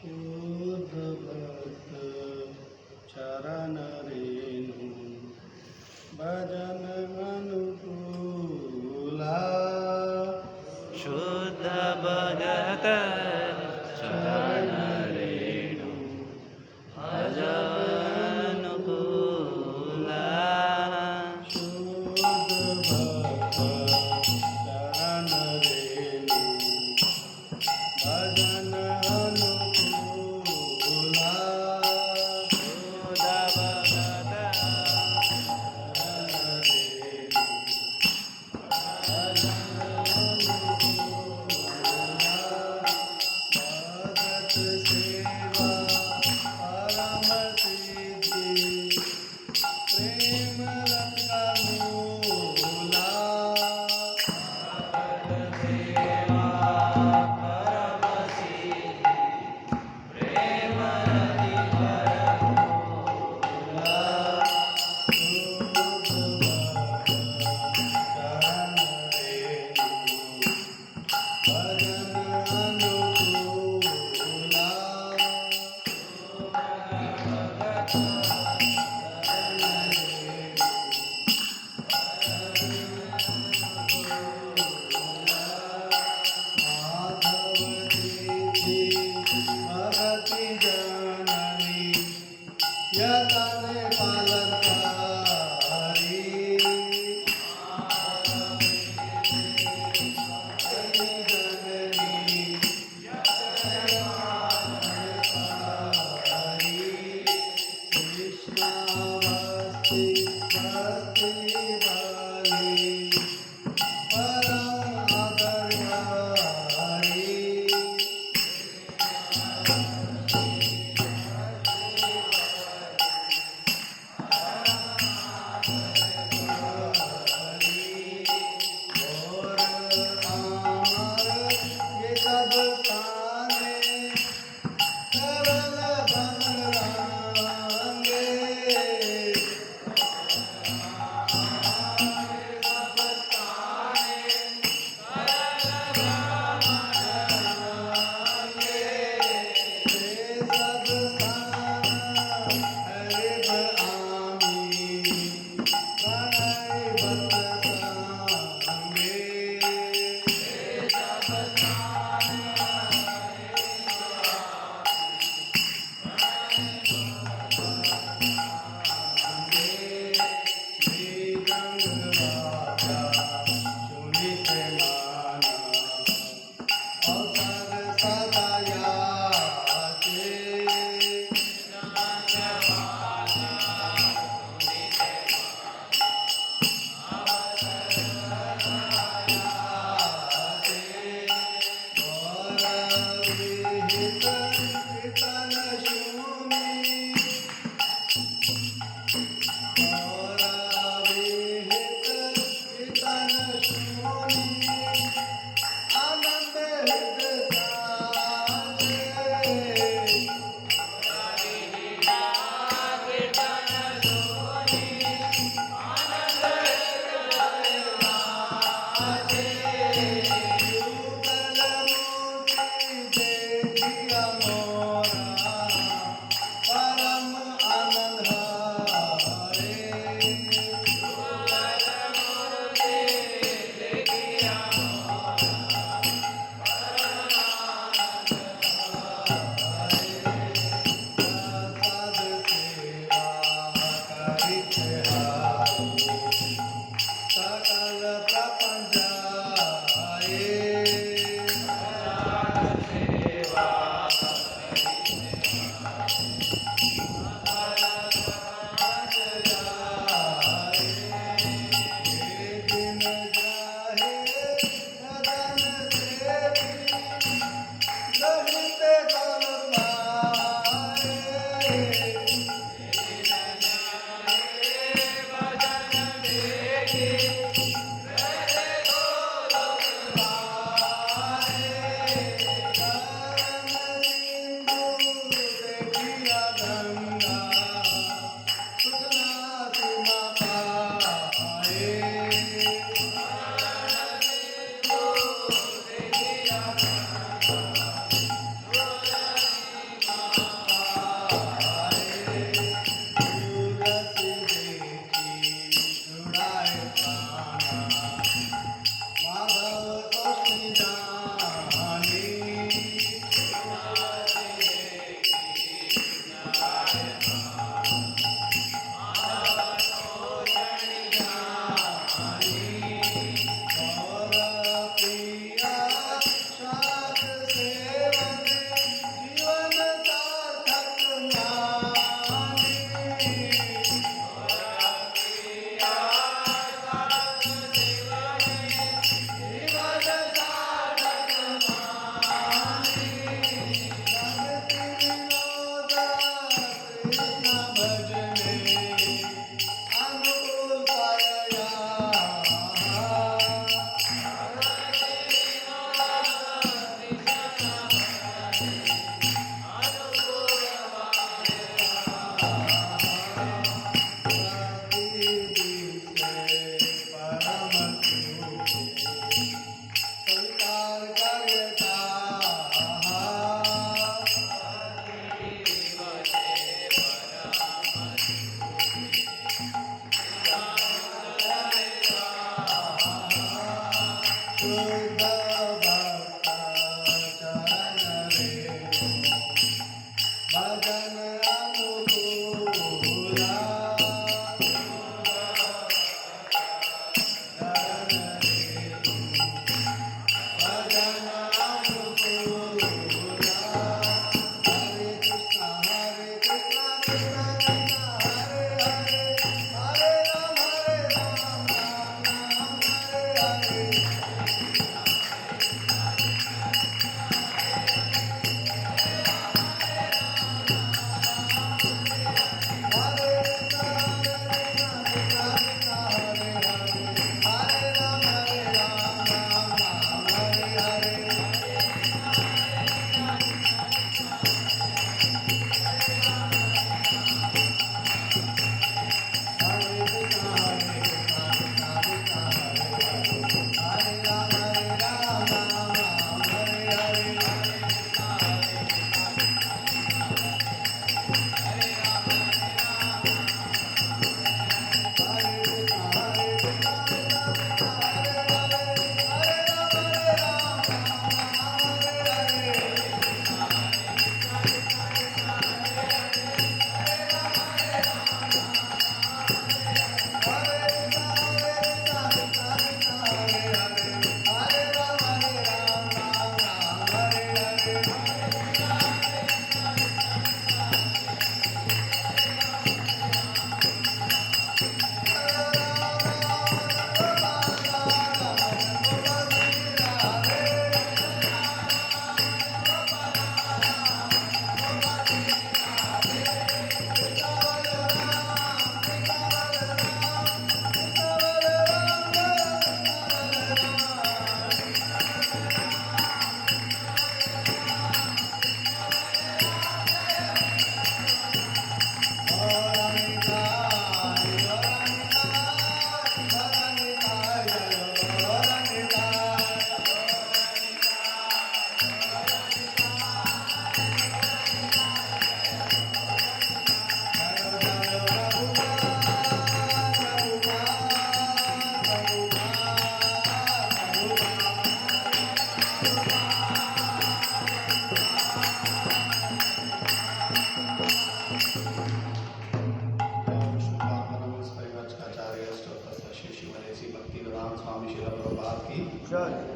शुद्ध भक्त चरण रेणु भजन अनुकूला शुद्ध भगत चरण रेणु भजन अनुकूला शुद्ध भक्त चरण रेणु भजन अनुकूला शुद्ध भगत भगत सेवा परम सिद्धि प्रेम रस का मूला भगति जननी यतने पालन कारी जननी कृष्णावस्ति भक्ति वाली परम आदरकारी और अमर ये सब ताने करल भंग रंगे ये सब स्थान हरिब आमी प्रणय बत संगे आनंद परम आनंद हरे प्रसाद सेवा करिते हारी सकल प्रपंच दिन जाहे सदन देवी रहिते गलमाए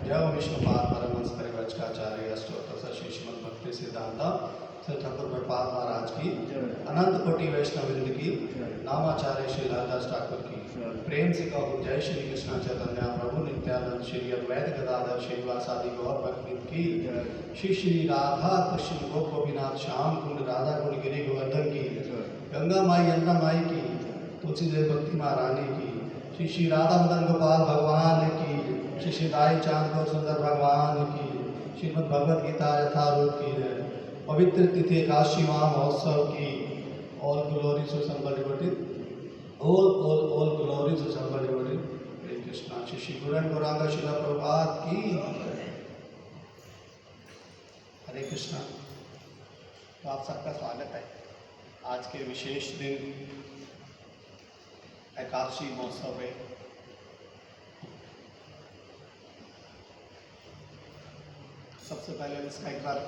जय विष्णुपाद परमहंस परिव्राजकाचार्य अष्टोत्तर श्री श्रीमद् भक्ति सिद्धांत श्री ठाकुर प्रपाद महाराज की अनंत कोटि वैष्णववृंद की नामाचार्य श्री हरदास ठाकुर की प्रेम से कहूँ जय श्री कृष्ण चैतन्य प्रभु नित्यानंद श्री अद्वैत गदाधर श्रीवासादि गौर भक्तवृंद की श्री श्री राधा कृष्ण गोप गोपीनाथ श्याम कुंड राधा कुंड गिरी गोवर्धन की गंगा माई यमुना माई की तुलसी देव भक्ति महारानी की श्री श्री राधा मदन गोपाल भगवान की श्री श्री दाई चांद गौर सुंदर भगवान की श्रीमद् भगवद गीता यथारूप की पवित्र तिथि काशी महोत्सव की all glories to Sambal devotees all glories to Sambal devotees Hare Krishna Shri Shri Guru and Gaurang शिला प्रभुपाद की हरे कृष्णा। तो आप सबका स्वागत है आज के विशेष दिन एकादशी महोत्सव में। सबसे पहले इसका एक बार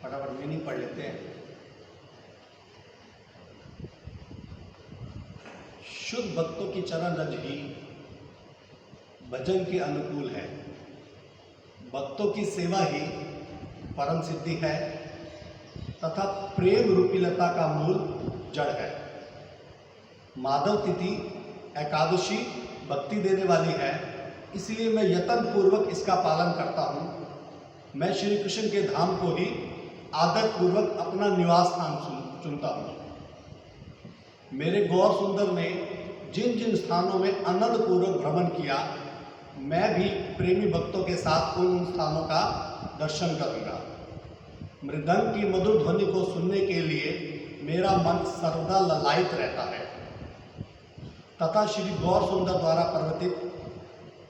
फटाफट मीनिंग पढ़ लेते हैं। शुद्ध भक्तों की चरण रज ही भजन के अनुकूल है, भक्तों की सेवा ही परम सिद्धि है तथा प्रेम रूपी लता का मूल जड़ है। माधव तिथि एकादशी भक्ति देने वाली है, इसलिए मैं यत्न पूर्वक इसका पालन करता हूँ। मैं श्री कृष्ण के धाम को ही आदर पूर्वक अपना निवास स्थान चुनता हूँ। मेरे गौर सुंदर ने जिन जिन स्थानों में आनंद पूर्वक भ्रमण किया, मैं भी प्रेमी भक्तों के साथ उन स्थानों का दर्शन करूँगा। मृदंग की मधुर ध्वनि को सुनने के लिए मेरा मन सर्वदा ललायित रहता है तथा श्री गौर सुंदर द्वारा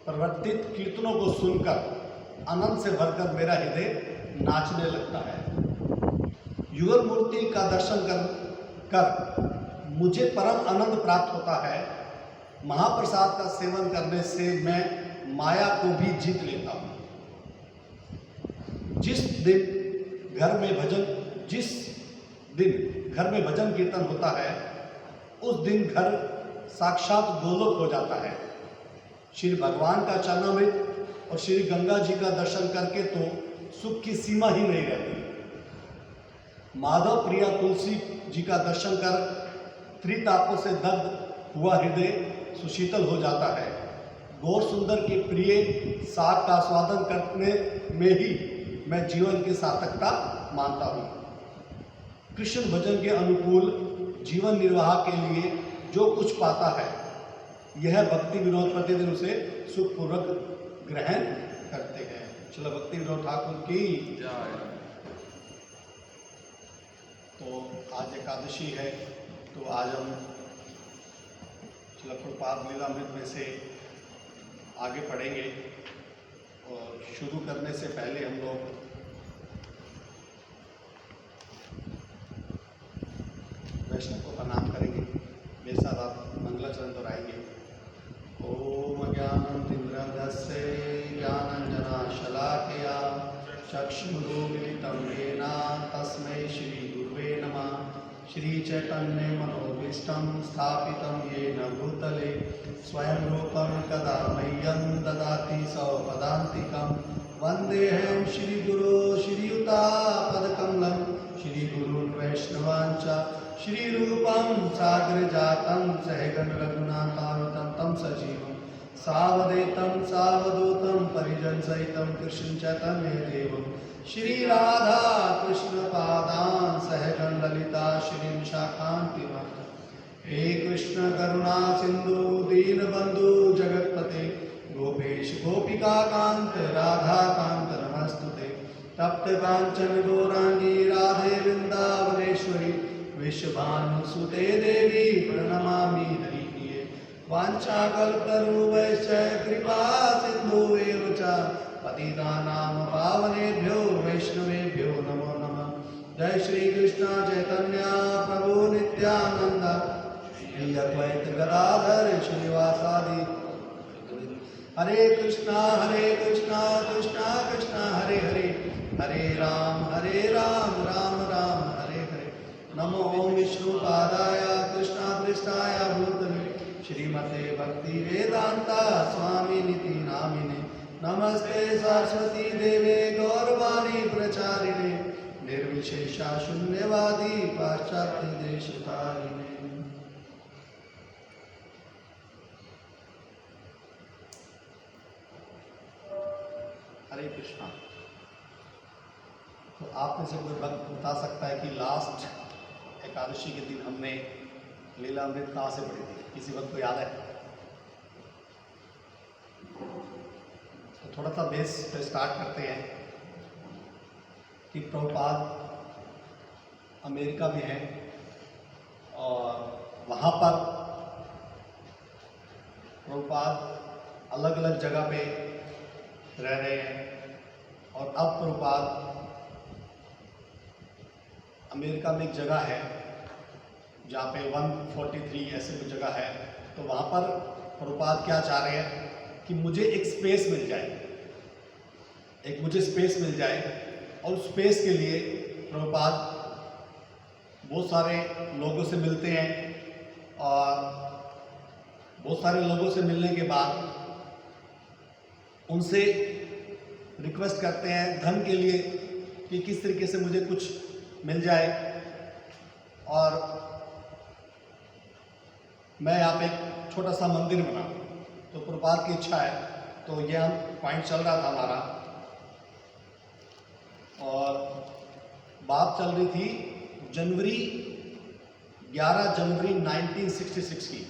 प्रवर्तित कीर्तनों को सुनकर आनंद से भरकर मेरा हृदय नाचने लगता है। युगल मूर्ति का दर्शन कर मुझे परम आनंद प्राप्त होता है। महाप्रसाद का सेवन करने से मैं माया को भी जीत लेता हूँ। जिस दिन घर में भजन कीर्तन होता है, उस दिन घर साक्षात गोलोक हो जाता है। श्री भगवान का चरणामृत और श्री गंगा जी का दर्शन करके तो सुख की सीमा ही नहीं रहती। माधव प्रिया तुलसी जी का दर्शन कर त्रितापों से दग्ध हुआ हृदय सुशीतल हो जाता है। गौर सुंदर के प्रिय साग का स्वादन करने में ही मैं जीवन की सार्थकता मानता हूँ। कृष्ण भजन के अनुकूल जीवन निर्वाह के लिए जो कुछ पाता है, यह भक्ति विनोद प्रतिदिन उसे सुखपूर्वक ग्रहण करते हैं। चलो भक्ति विनोद ठाकुर की जय। तो आज एकादशी है, तो आज हम प्रपाद लीलामृत में से आगे पढ़ेंगे। और शुरू करने से पहले हम लोग वैष्णव को प्रणाम करेंगे। मेरे साथ आप मंगलाचरण दोहराएंगे। ओम ज्ञानं तिमिरन्धस्य ज्ञानाञ्जनशलाकया चक्षुरुन्मिलितं येन तस्मै श्रीगुरुवे नमः। श्रीचैतन्यमनोभीष्टं स्थापितं येन भूतले स्वयं रूपं कदा मह्यं ददाति सपदान्तिकं। वन्देऽहं श्रीगुरो श्रीयुतापदकमलं श्रीगुरून् वैष्णवांश्च श्रीरूपं साग्रजातं सहगण रघुनाथान्वितं तं सजीवं सावधूतं सावधूतं परिजनसहितं कृष्ण चैतन्य देवं श्रीराधा कृष्णपादान् सहगण ललिता श्रीविशाखान्वितं। हे कृष्ण करुणा सिंधु दीनबंधु जगत्पते गोपेश गोपिका कांत राधा कांत नमस्तुते। तप्त कांचन गौरांगी राधे वृंदावनेश्वरी विश्वभानुसुते देवी प्रणमामि हरिप्रिये। वाञ्छाकल्पतरुभ्यश्च कृपा सिन्धुभ्येव च पतितानां पावनेभ्यो वैष्णवेभ्यो नमो नमः। जय श्री कृष्ण चैतन्य प्रभु नित्यानंद श्री अद्वैत गदाधर श्रीवासादि। हरे कृष्णा कृष्णा कृष्णा हरे हरे, हरे राम राम राम हरे हरे। नमो विष्णुपादाय कृष्णापृष्ठाय भूतले श्रीमते भक्ति वेदांता स्वामी नीति नामिने नमस्ते सरस्वती देवे गौरवाणी प्रचारिणे निर्विशेषा शून्यवादी पाश्चात्य देशतारिणे। हरे कृष्णा। तो आप में से कोई भक्त बता सकता है कि लास्ट एकादशी के दिन हमने लीला अमृत कहाँ से पढ़ी थी? किसी वक्त को याद है? तो थोड़ा सा बेस पे स्टार्ट करते हैं कि प्रभुपाद अमेरिका में है और वहाँ पर प्रभुपाद अलग अलग जगह पे रह रहे हैं और अब प्रभुपाद अमेरिका में एक जगह है जहाँ पे 143 ऐसे कोई जगह है। तो वहाँ पर प्रभुपाद क्या चाह रहे हैं कि मुझे एक स्पेस मिल जाए, मुझे स्पेस मिल जाए और उस स्पेस के लिए प्रभुपाद बहुत सारे लोगों से मिलते हैं और बहुत सारे लोगों से मिलने के बाद उनसे रिक्वेस्ट करते हैं धन के लिए कि किस तरीके से मुझे कुछ मिल जाए और मैं यहाँ पे एक छोटा सा मंदिर बनाऊँ। तो प्रभुपाद की इच्छा है। तो ये हम पॉइंट चल रहा था हमारा और बात चल रही थी 11 जनवरी 1966 की।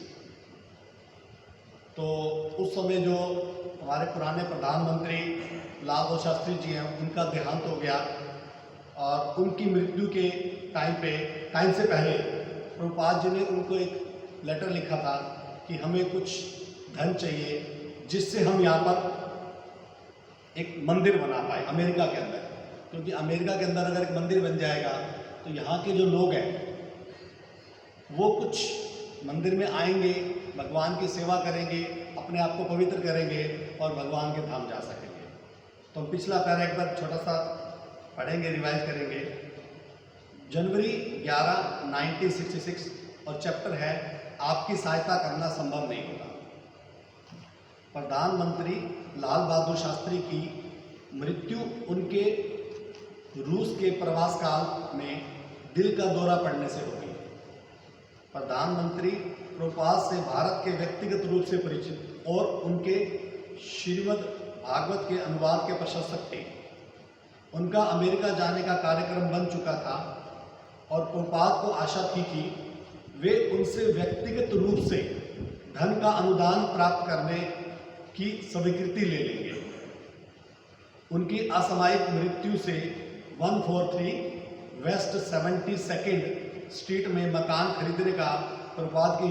तो उस समय जो हमारे पुराने प्रधानमंत्री लाल बहादुर शास्त्री जी हैं उनका देहांत हो गया और उनकी मृत्यु के टाइम से पहले प्रभुपाद जी ने उनको एक लेटर लिखा था कि हमें कुछ धन चाहिए जिससे हम यहाँ पर एक मंदिर बना पाए अमेरिका के अंदर। क्योंकि अमेरिका के अंदर अगर एक मंदिर बन जाएगा तो यहाँ के जो लोग हैं वो कुछ मंदिर में आएंगे, भगवान की सेवा करेंगे, अपने आप को पवित्र करेंगे और भगवान के धाम जा सकेंगे। तो हम पिछला पैरा एक बार छोटा सा पढ़ेंगे, रिवाइज करेंगे। जनवरी 11, 1966 और चैप्टर है आपकी सहायता करना संभव नहीं होगा। प्रधानमंत्री लाल बहादुर शास्त्री की मृत्यु उनके रूस के प्रवास काल में दिल का दौरा पड़ने से हो गई। प्रधानमंत्री प्रभुपाद से भारत के व्यक्तिगत रूप से परिचित और उनके श्रीमद् भागवत के अनुवाद के प्रशंसक थे। उनका अमेरिका जाने का कार्यक्रम बन चुका था और प्रभुपाद को आशा थी कि वे उनसे व्यक्तिगत रूप से धन का अनुदान प्राप्त करने की स्वीकृति ले लेंगे। उनकी असामयिक मृत्यु से 143 वेस्ट 72nd स्ट्रीट में मकान खरीदने का प्रभुपाद की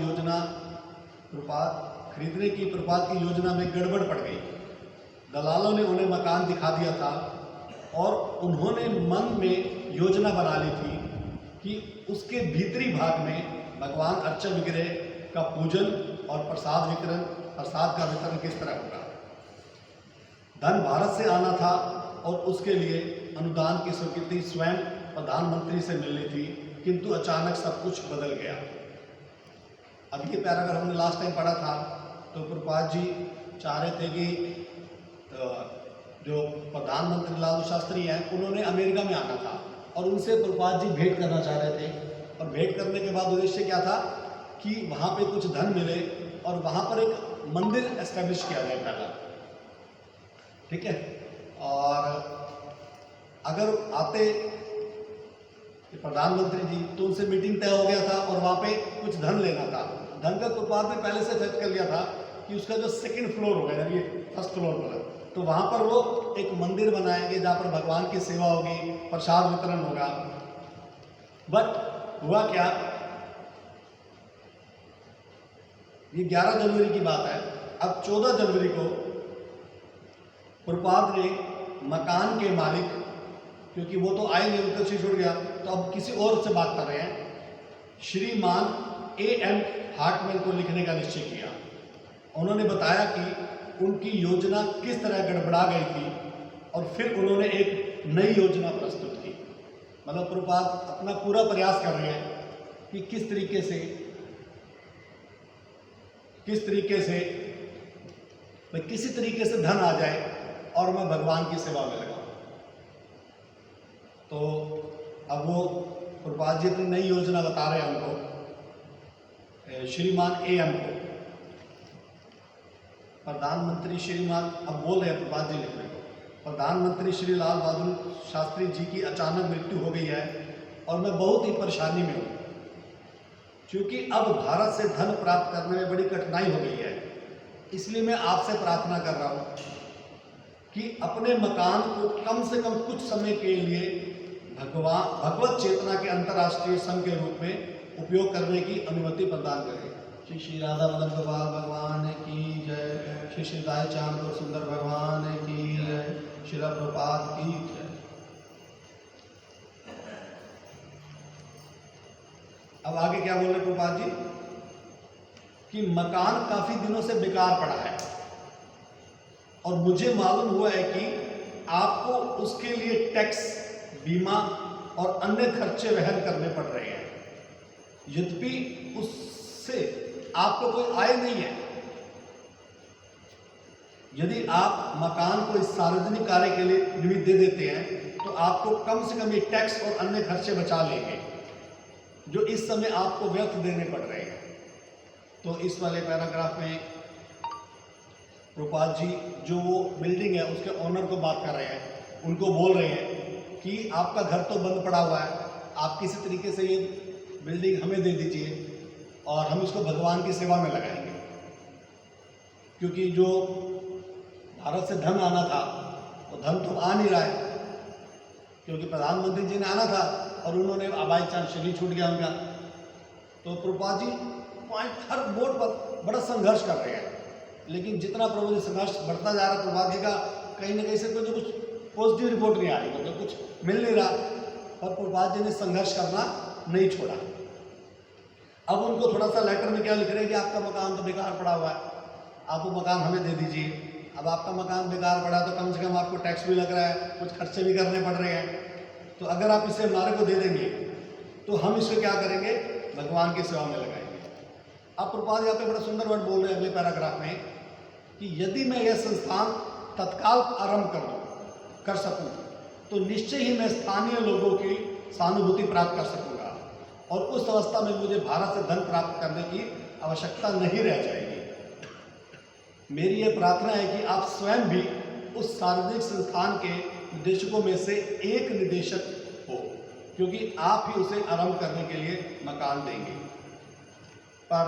योजना में गड़बड़ पड़ गई। दलालों ने उन्हें मकान दिखा दिया था और उन्होंने मन में योजना बना ली थी कि उसके भीतरी भाग में भगवान अर्च विग्रह का पूजन और प्रसाद का वितरण किस तरह होगा। धन भारत से आना था और उसके लिए अनुदान की स्वीकृति स्वयं प्रधानमंत्री से मिलनी थी, किंतु अचानक सब कुछ बदल गया। अब ये पैराग्राफ हमने लास्ट टाइम पढ़ा था। तो प्रभुपाद जी चाह रहे थे कि जो प्रधानमंत्री लाल शास्त्री हैं उन्होंने अमेरिका में आना था और उनसे प्रभुपाद जी भेंट करना चाह रहे थे। और भेंट करने के बाद उद्देश्य क्या था कि वहाँ पे कुछ धन मिले और वहाँ पर एक मंदिर एस्टेब्लिश किया जाए पहला, ठीक है। और अगर आते प्रधानमंत्री जी तो उनसे मीटिंग तय हो गया था और वहाँ पे कुछ धन लेना था। धन का प्रभुपाद ने पहले से फिक्स कर लिया था कि उसका जो सेकंड फ्लोर होगा, यानी ये फर्स्ट फ्लोर पर, तो वहाँ पर वो एक मंदिर बनाएंगे जहाँ पर भगवान की सेवा होगी, प्रसाद वितरण होगा। बट हुआ क्या, ये 11 जनवरी की बात है। अब 14 जनवरी को प्रभुपाद ने मकान के मालिक, क्योंकि वो तो आए नहीं, उनका चीज छूट गया, तो अब किसी और से बात कर रहे हैं, श्रीमान A.M. हार्टमैन को लिखने का निश्चय किया। उन्होंने बताया कि उनकी योजना किस तरह गड़बड़ा गई थी और फिर उन्होंने एक नई योजना प्रस्तुत की। मतलब प्रभुपाद अपना पूरा प्रयास कर रहे हैं कि किस तरीके से किस तरीके से किसी तरीके से धन आ जाए और मैं भगवान की सेवा में लगाऊं। तो अब वो प्रभुपाद जी अपनी नई योजना बता रहे हैं हमको, श्रीमान AM को, प्रधानमंत्री श्रीमान, अब बोल रहे हैं प्रभुपाद जी लिख रहे हैं, प्रधानमंत्री श्री लाल बहादुर शास्त्री जी की अचानक मृत्यु हो गई है और मैं बहुत ही परेशानी में हूँ, क्योंकि अब भारत से धन प्राप्त करने में बड़ी कठिनाई हो गई है। इसलिए मैं आपसे प्रार्थना कर रहा हूँ कि अपने मकान को कम से कम कुछ समय के लिए भगवत चेतना के अंतर्राष्ट्रीय संघ के रूप में उपयोग करने की अनुमति प्रदान करें। श्री श्री राधा मदन गोपाल भगवान की जय, श्री श्री राय चांद और सुंदर भगवान की जय, श्री प्रभुपाद की जय। अब आगे क्या बोल रहे प्रभुपाद जी कि मकान काफी दिनों से बेकार पड़ा है और मुझे मालूम हुआ है कि आपको उसके लिए टैक्स, बीमा और अन्य खर्चे वहन करने पड़ रहे हैं। यद्यपि उससे आपको कोई आय नहीं है। यदि आप मकान को इस सार्वजनिक कार्य के लिए निमित्त दे देते हैं तो आपको कम से कम ये टैक्स और अन्य खर्चे बचा लेंगे जो इस समय आपको व्यर्थ देने पड़ रहे हैं। तो इस वाले पैराग्राफ में प्रभुपाद जी जो वो बिल्डिंग है उसके ओनर को बात कर रहे हैं, उनको बोल रहे हैं कि आपका घर तो बंद पड़ा हुआ है, आप किसी तरीके से ये बिल्डिंग हमें दे दीजिए और हम इसको भगवान की सेवा में लगाएंगे, क्योंकि जो भारत से धन आना था वो धन तो आ नहीं रहा है, क्योंकि प्रधानमंत्री जी ने आना था और उन्होंने बाई चांस शरीर छूट गया उनका। तो प्रभुपाद जी पॉइंट हर बोर्ड पर बड़ा संघर्ष कर रहे हैं, लेकिन जितना प्रभु जी संघर्ष बढ़ता जा रहा है प्रभुपाद जी का कहीं ना कहीं से कुछ पॉजिटिव रिपोर्ट नहीं आ रही, मतलब कुछ मिल नहीं रहा, और प्रभुपाद जी ने संघर्ष करना नहीं छोड़ा। अब उनको थोड़ा सा लेटर में क्या लिख रहे हैं कि आपका मकान तो बेकार पड़ा हुआ है, आप वो मकान हमें दे दीजिए। अब आपका मकान बेकार पड़ा तो कम से कम आपको टैक्स भी लग रहा है, कुछ खर्चे भी करने पड़ रहे हैं, तो अगर आप इसे हमारे को दे देंगे तो हम इसको क्या करेंगे, भगवान की सेवा में लगाएंगे। अब प्रभुपाद यहाँ पे बड़ा सुंदर वर्ड बोल रहे हैं अगले पैराग्राफ में कि यदि मैं यह संस्थान तत्काल आरंभ कर सकूं तो निश्चय ही मैं स्थानीय लोगों की सहानुभूति प्राप्त कर सकूंगा और उस अवस्था में मुझे भारत से धन प्राप्त करने की आवश्यकता नहीं रह जाएगी। मेरी यह प्रार्थना है कि आप स्वयं भी उस सार्वजनिक संस्थान के निदेशकों में से एक निदेशक हो, क्योंकि आप ही उसे आरंभ करने के लिए मकान देंगे। पर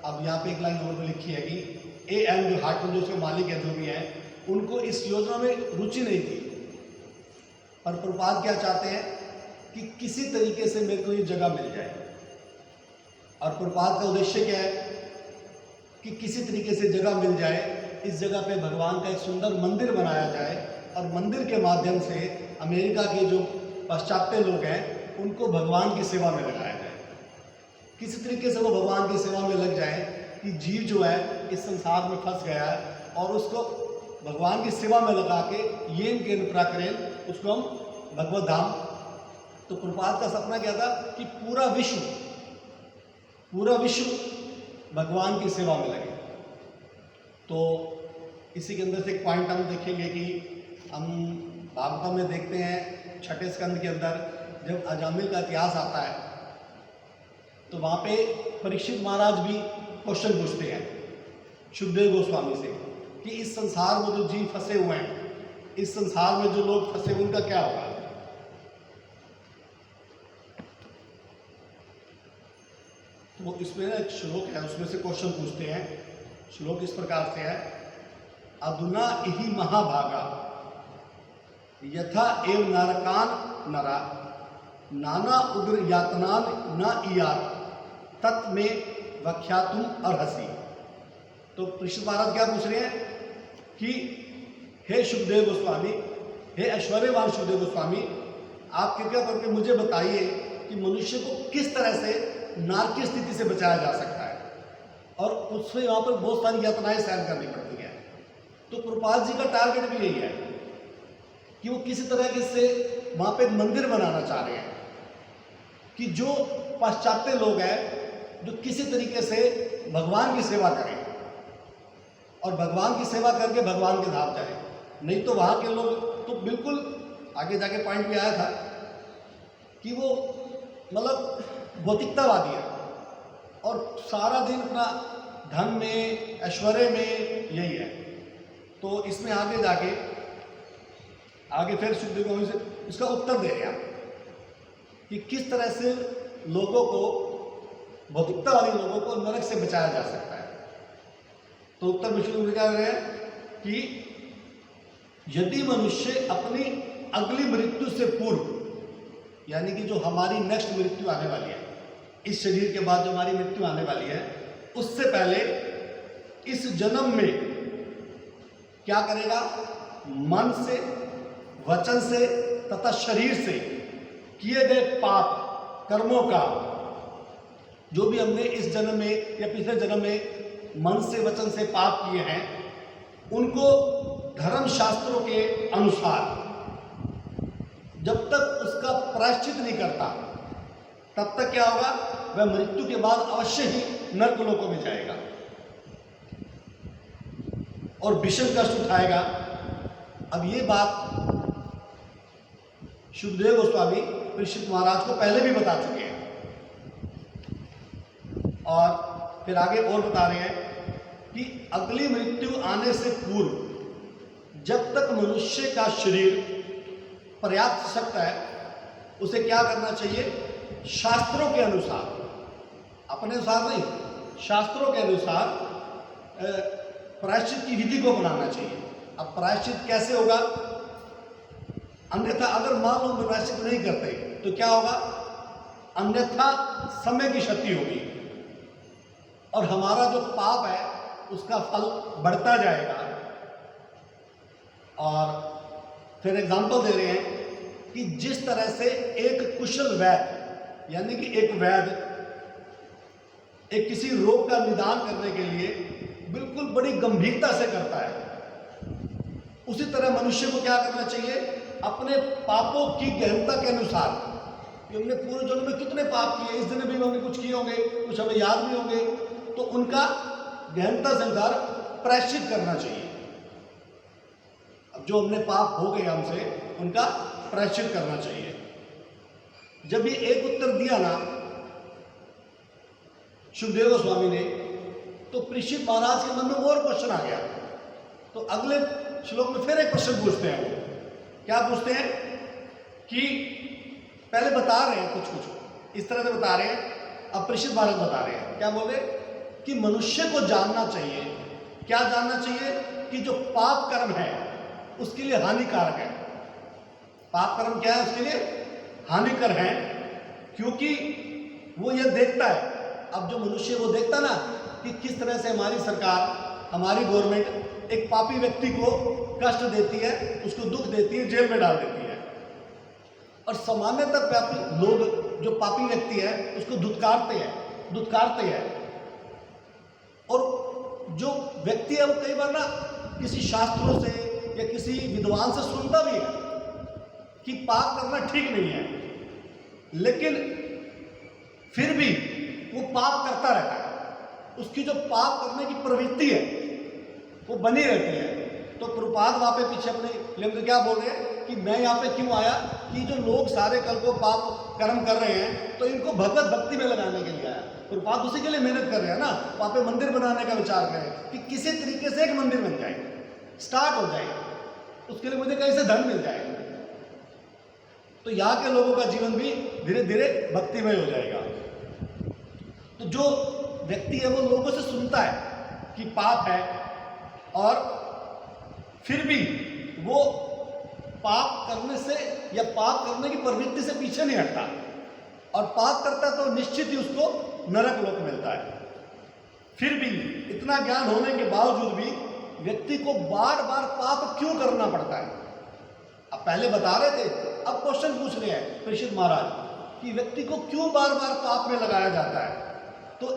अब यहाँ पे एक लाइन और भी लिखी है कि AM जो हार्टमैन जो उसके मालिक है जो भी हैं, उनको इस योजना में रुचि नहीं थी, पर प्रभुपाद क्या चाहते हैं कि किसी तरीके से मेरे को ये जगह मिल जाए। और प्रभुपाद का उद्देश्य क्या है कि किसी तरीके से जगह मिल जाए, इस जगह पे भगवान का एक सुंदर मंदिर बनाया जाए और मंदिर के माध्यम से अमेरिका के जो पाश्चात्य लोग हैं उनको भगवान की सेवा में लगाया जाए। किसी तरीके से वो भगवान की सेवा में लग जाए कि जीव जो है इस संसार में फंस गया है और उसको भगवान की सेवा में लगा के येन के प्राकरेन उसको हम भगवत धाम। तो प्रभुपाद का सपना क्या था कि पूरा विश्व भगवान की सेवा में लगे। तो इसी के अंदर से एक पॉइंट हम देखेंगे कि हम भागवत में देखते हैं छठे स्कंद के अंदर जब अजामिल का इतिहास आता है तो वहाँ पे परीक्षित महाराज भी क्वेश्चन पूछते हैं सुखदेव गोस्वामी से कि इस संसार में जो जीव फंसे हुए हैं, इस संसार में जो लोग फंसे हुए उनका क्या होगा। तो इसमें एक श्लोक है, उसमें से क्वेश्चन पूछते हैं। श्लोक इस प्रकार से है, अधुना इहि महाभागा यथा एव नरकान नरा नाना उग्र यातनान न इयात तत्में व्याख्यातुम अर्हसि। तो परीक्षित महाराज क्या पूछ रहे हैं कि हे सुखदेव गोस्वामी, हे ऐश्वर्यवान सुखदेव गोस्वामी, आप कृपया करके मुझे बताइए कि मनुष्य को किस तरह से नार की स्थिति से बचाया जा सकता है, और उससे वहाँ पर बहुत सारी यातनाएं सहन करनी पड़ती हैं। तो प्रभुपाद जी का टारगेट भी यही है कि वो किसी तरह के से वहाँ पे एक मंदिर बनाना चाह रहे हैं कि जो पाश्चात्य लोग हैं जो किसी तरीके से भगवान की सेवा करें, और भगवान की सेवा करके भगवान के धाम जाए। नहीं तो वहाँ के लोग तो बिल्कुल, आगे जाके पॉइंट भी आया था कि वो मतलब भौतिकतावादी है और सारा दिन अपना धन में, ऐश्वर्य में यही है। तो इसमें आगे जाके फिर सुखदेव गोस्वामी से इसका उत्तर दे रहे हैं कि किस तरह से लोगों को, भौतिकतावादी लोगों को नरक से बचाया जा सकता है। तो उत्तर में शुरू कर रहे हैं कि यदि मनुष्य अपनी अगली मृत्यु से पूर्व, यानी कि जो हमारी नेक्स्ट मृत्यु आने वाली है, इस शरीर के बाद जो हमारी मृत्यु आने वाली है, उससे पहले इस जन्म में क्या करेगा, मन से, वचन से तथा शरीर से किए गए पाप कर्मों का, जो भी हमने इस जन्म में या पिछले जन्म में मन से वचन से पाप किए हैं, उनको धर्म शास्त्रों के अनुसार जब तक उसका प्रायश्चित नहीं करता, तब तक क्या होगा, वह मृत्यु के बाद अवश्य ही नरक लोकों में जाएगा और भीषण कष्ट उठाएगा। अब ये बात सुखदेव गोस्वामी परीक्षित महाराज को पहले भी बता चुके हैं और फिर आगे और बता रहे हैं कि अगली मृत्यु आने से पूर्व जब तक मनुष्य का शरीर पर्याप्त शक्त है, उसे क्या करना चाहिए, शास्त्रों के अनुसार, अपने अनुसार नहीं, शास्त्रों के अनुसार प्रायश्चित की विधि को बनाना चाहिए। अब प्रायश्चित कैसे होगा, अन्यथा अगर मान लो प्रायश्चित नहीं करते तो क्या होगा, अन्यथा समय की क्षति होगी और हमारा जो पाप है उसका फल बढ़ता जाएगा। और फिर एग्जाम्पल दे रहे हैं कि जिस तरह से एक कुशल वैद्य, यानी कि एक वैद्य एक किसी रोग का निदान करने के लिए बिल्कुल बड़ी गंभीरता से करता है, उसी तरह मनुष्य को क्या करना चाहिए, अपने पापों की गहनता के अनुसार, कि हमने पूरे जन्म में कितने पाप किए, इस जन्म में हमने कुछ किए होंगे, कुछ हमें याद भी होंगे, तो उनका गहनता से अनुसार प्रायश्चित करना चाहिए। अब जो हमने पाप हो गए हमसे, उनका प्रायश्चित करना चाहिए। जब ये एक उत्तर दिया ना सुखदेव गोस्वामी ने, तो परीक्षित महाराज के मन में और क्वेश्चन आ गया। तो अगले श्लोक में फिर एक प्रश्न पूछते हैं। वो क्या पूछते हैं कि पहले बता रहे हैं कुछ इस तरह से बता रहे हैं, अब परीक्षित महाराज बता रहे हैं, क्या बोल रहे हैं कि मनुष्य को जानना चाहिए, क्या जानना चाहिए, कि जो पाप कर्म है उसके लिए हानिकारक है। पाप कर्म क्या है, उसके लिए हानिकर है, क्योंकि वो ये देखता है, अब जो मनुष्य वो देखता ना कि किस तरह से हमारी सरकार, हमारी गवर्नमेंट एक पापी व्यक्ति को कष्ट देती है, उसको दुख देती है, जेल में डाल देती है, और सामान्यतः पापी लोग, जो पापी व्यक्ति है उसको धुतकारते हैं। और जो व्यक्ति है वो कई बार ना किसी शास्त्रों से या किसी विद्वान से सुनता भी है कि पाप करना ठीक नहीं है, लेकिन फिर भी वो पाप करता रहता है। उसकी जो पाप करने की प्रवृत्ति है वो बनी रहती है। तो प्रभुपाद वहाँ पे पीछे अपने लिंग क्या बोल रहे हैं कि मैं यहाँ पे क्यों आया, कि जो लोग सारे कल को पाप कर्म कर रहे हैं तो इनको भगवत भक्ति में लगाने के लिए आया। प्रभुपाद उसी के लिए मेहनत कर रहे हैं ना, वहाँ पे मंदिर बनाने का विचार करें कि किसी तरीके से एक मंदिर बन जाए, स्टार्ट हो जाए, उसके लिए मुझे कहीं से धन मिल जाए, तो यहाँ के लोगों का जीवन भी धीरे धीरे भक्तिमय हो जाएगा। तो जो व्यक्ति है वो लोगों से सुनता है कि पाप है, और फिर भी वो पाप करने से या पाप करने की प्रवृत्ति से पीछे नहीं हटता, और पाप करता तो निश्चित ही उसको नरक लोक मिलता है। फिर भी इतना ज्ञान होने के बावजूद भी व्यक्ति को बार बार पाप क्यों करना पड़ता है। अब पहले बता रहे थे, अब क्वेश्चन पूछ रहे हैं परीक्षित महाराज कि व्यक्ति को क्यों बार बार पाप में लगाया जाता है। तो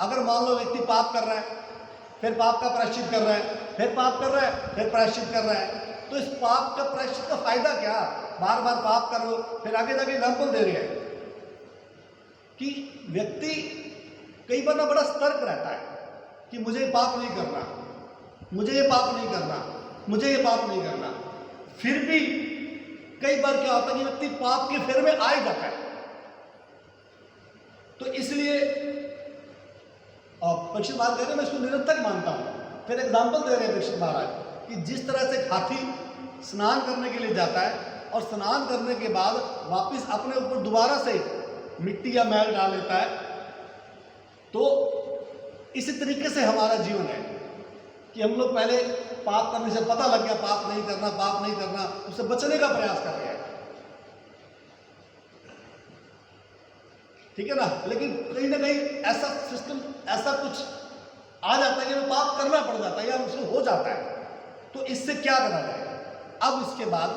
अगर मान लो व्यक्ति पाप कर रहा है, फिर पाप का प्रायश्चित कर रहा है, फिर पाप कर रहा है, फिर प्रायश्चित कर रहा है, तो इस पाप का प्रायश्चित का फायदा क्या, बार बार पाप करो। फिर आगे जाके एग्जाम्पल दे रहे हैं कि व्यक्ति कई बार ना बड़ा सतर्क रहता है कि मुझे पाप नहीं करना, मुझे ये पाप नहीं करना, मुझे ये पाप नहीं करना, फिर भी कई बार क्या होता है कि व्यक्ति पाप के फेर में आ ही जाता है। तो इसलिए परीक्षित महाराज कह रहे हैं मैं इसको निरर्थक मानता हूं। फिर एग्जाम्पल दे रहे हैं परीक्षित महाराज कि जिस तरह से हाथी स्नान करने के लिए जाता है और स्नान करने के बाद वापस अपने ऊपर दोबारा से मिट्टी या मैल डाल लेता है, तो इसी तरीके से हमारा जीवन है कि हम लोग पहले पाप करने से पता लग गया पाप नहीं करना, पाप नहीं करना, उससे बचने का प्रयास कर रहे हैं, ठीक है ना। लेकिन कहीं ना कहीं ऐसा सिस्टम, ऐसा कुछ आ जाता है कि वो पाप करना पड़ जाता है या उससे हो जाता है। तो इससे क्या करा जाए? अब इसके बाद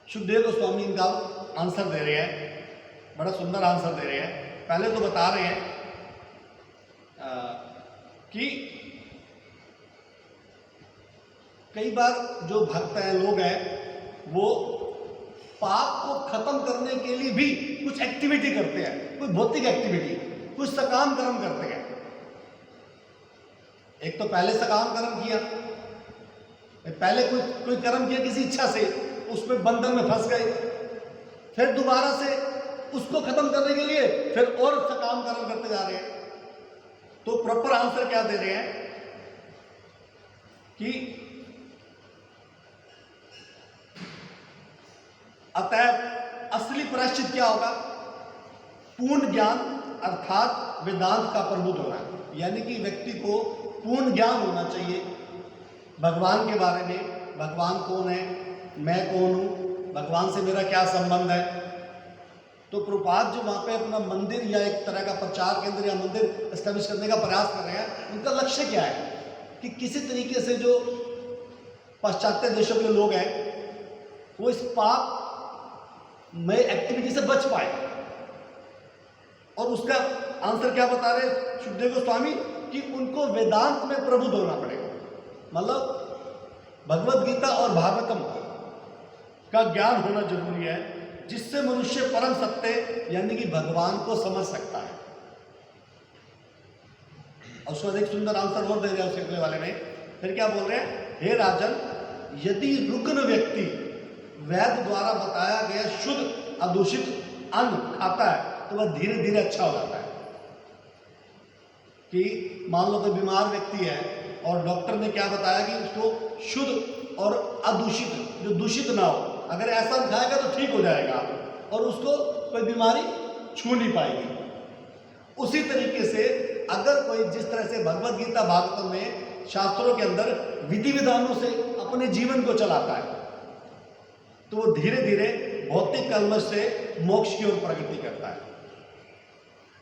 सुखदेव गोस्वामी इनका आंसर दे रहे हैं, बड़ा सुंदर आंसर दे रहे हैं। पहले तो बता रहे हैं कि कई बार जो भक्त हैं, लोग हैं, वो पाप को खत्म करने के लिए भी कुछ एक्टिविटी करते हैं, कोई भौतिक एक्टिविटी, कुछ सकाम कर्म करते हैं। एक तो पहले सकाम कर्म किया, पहले कोई कर्म किया किसी इच्छा से, उसमें बंधन में फंस गए, फिर दोबारा से उसको खत्म करने के लिए फिर और सकाम कर्म करते जा रहे हैं। तो प्रॉपर आंसर क्या दे रहे हैं कि अतः असली प्रायश्चित क्या होगा? पूर्ण ज्ञान अर्थात वेदांत का प्रबुद्ध होना, यानी कि व्यक्ति को पूर्ण ज्ञान होना चाहिए भगवान के बारे में। भगवान कौन है, मैं कौन हूँ, भगवान से मेरा क्या संबंध है। तो प्रभुपाद जो वहाँ पे अपना मंदिर या एक तरह का प्रचार केंद्र या मंदिर एस्टेब्लिश करने का प्रयास कर रहे हैं, उनका लक्ष्य क्या है कि किसी तरीके से जो पाश्चात्य देशों के लोग हैं वो इस पाप में एक्टिविटी से बच पाए। और उसका आंसर क्या बता रहे सुखदेव गोस्वामी कि उनको वेदांत में प्रबुद्ध होना पड़ेगा, मतलब भगवद गीता और भागवतम का ज्ञान होना जरूरी है, जिससे मनुष्य परम सत्य यानी कि भगवान को समझ सकता है। और उसका एक सुंदर आंसर और दे दिया उसके अगले वाले में। फिर क्या बोल रहे हैं? हे राजन, यदि रुग्ण व्यक्ति वैद्य द्वारा बताया गया शुद्ध अदूषित अन्न खाता है तो वह धीरे धीरे अच्छा हो जाता है। कि मान लो कोई बीमार व्यक्ति है और डॉक्टर ने क्या बताया कि उसको शुद्ध और अदूषित, जो दूषित ना हो, अगर ऐसा खाएगा तो ठीक हो जाएगा और उसको कोई बीमारी छू नहीं पाएगी। उसी तरीके से अगर कोई जिस तरह से भगवद गीता भागवत में शास्त्रों के अंदर विधि विधानों से अपने जीवन को चलाता है तो वो धीरे धीरे भौतिक कलमश से मोक्ष की ओर प्रगति करता है।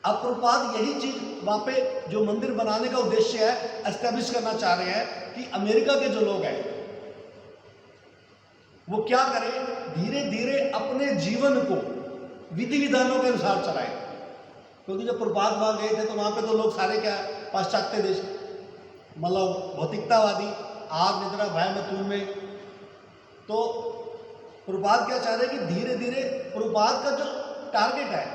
अब प्रभुपाद यही चीज वहां पे जो मंदिर बनाने का उद्देश्य है एस्टेब्लिश करना चाह रहे हैं कि अमेरिका के जो लोग हैं वो क्या करें, धीरे धीरे अपने जीवन को विधि विधानों के अनुसार चलाएं। क्योंकि जब प्रभुपाद वहां गए थे तो वहां पे तो लोग सारे क्या पाश्चात्य देश, मतलब भौतिकतावादी, आग निद्रा भय में में। तो प्रभुपाद क्या चाह रहे हैं कि धीरे धीरे प्रभुपाद का जो टारगेट है,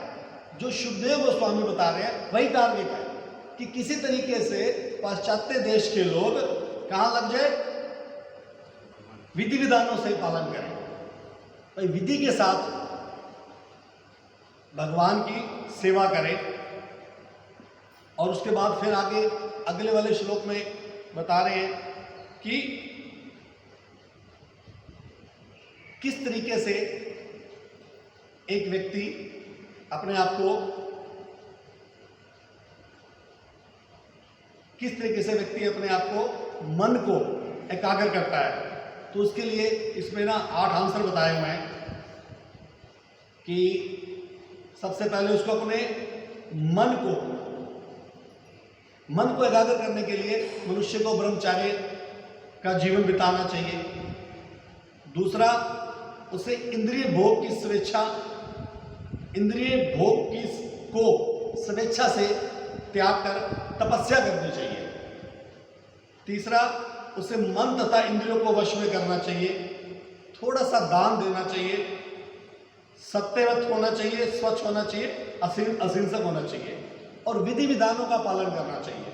जो सुखदेव गोस्वामी बता रहे हैं, वही टारगेट है कि किसी तरीके से पाश्चात्य देश के लोग कहाँ लग जाए, विधि विधानों से पालन करें, भाई विधि के साथ भगवान की सेवा करें। और उसके बाद फिर आगे अगले वाले श्लोक में बता रहे हैं कि किस तरीके से एक व्यक्ति अपने आप को, किस तरीके से व्यक्ति अपने आप को, मन को एकाग्र करता है। तो उसके लिए इसमें ना 8 आंसर बताए हुए हैं कि सबसे पहले उसको अपने मन को एकाग्र करने के लिए मनुष्य को ब्रह्मचार्य का जीवन बिताना चाहिए। दूसरा, उसे इंद्रिय भोग की स्वेच्छा, इंद्रिय भोग की को स्वेच्छा से त्याग कर तपस्या करनी चाहिए। तीसरा, उसे मन तथा इंद्रियों को वश में करना चाहिए, थोड़ा सा दान देना चाहिए, सत्यवत होना चाहिए, स्वच्छ होना चाहिए, अहिंसक होना चाहिए और विधि विधानों का पालन करना चाहिए।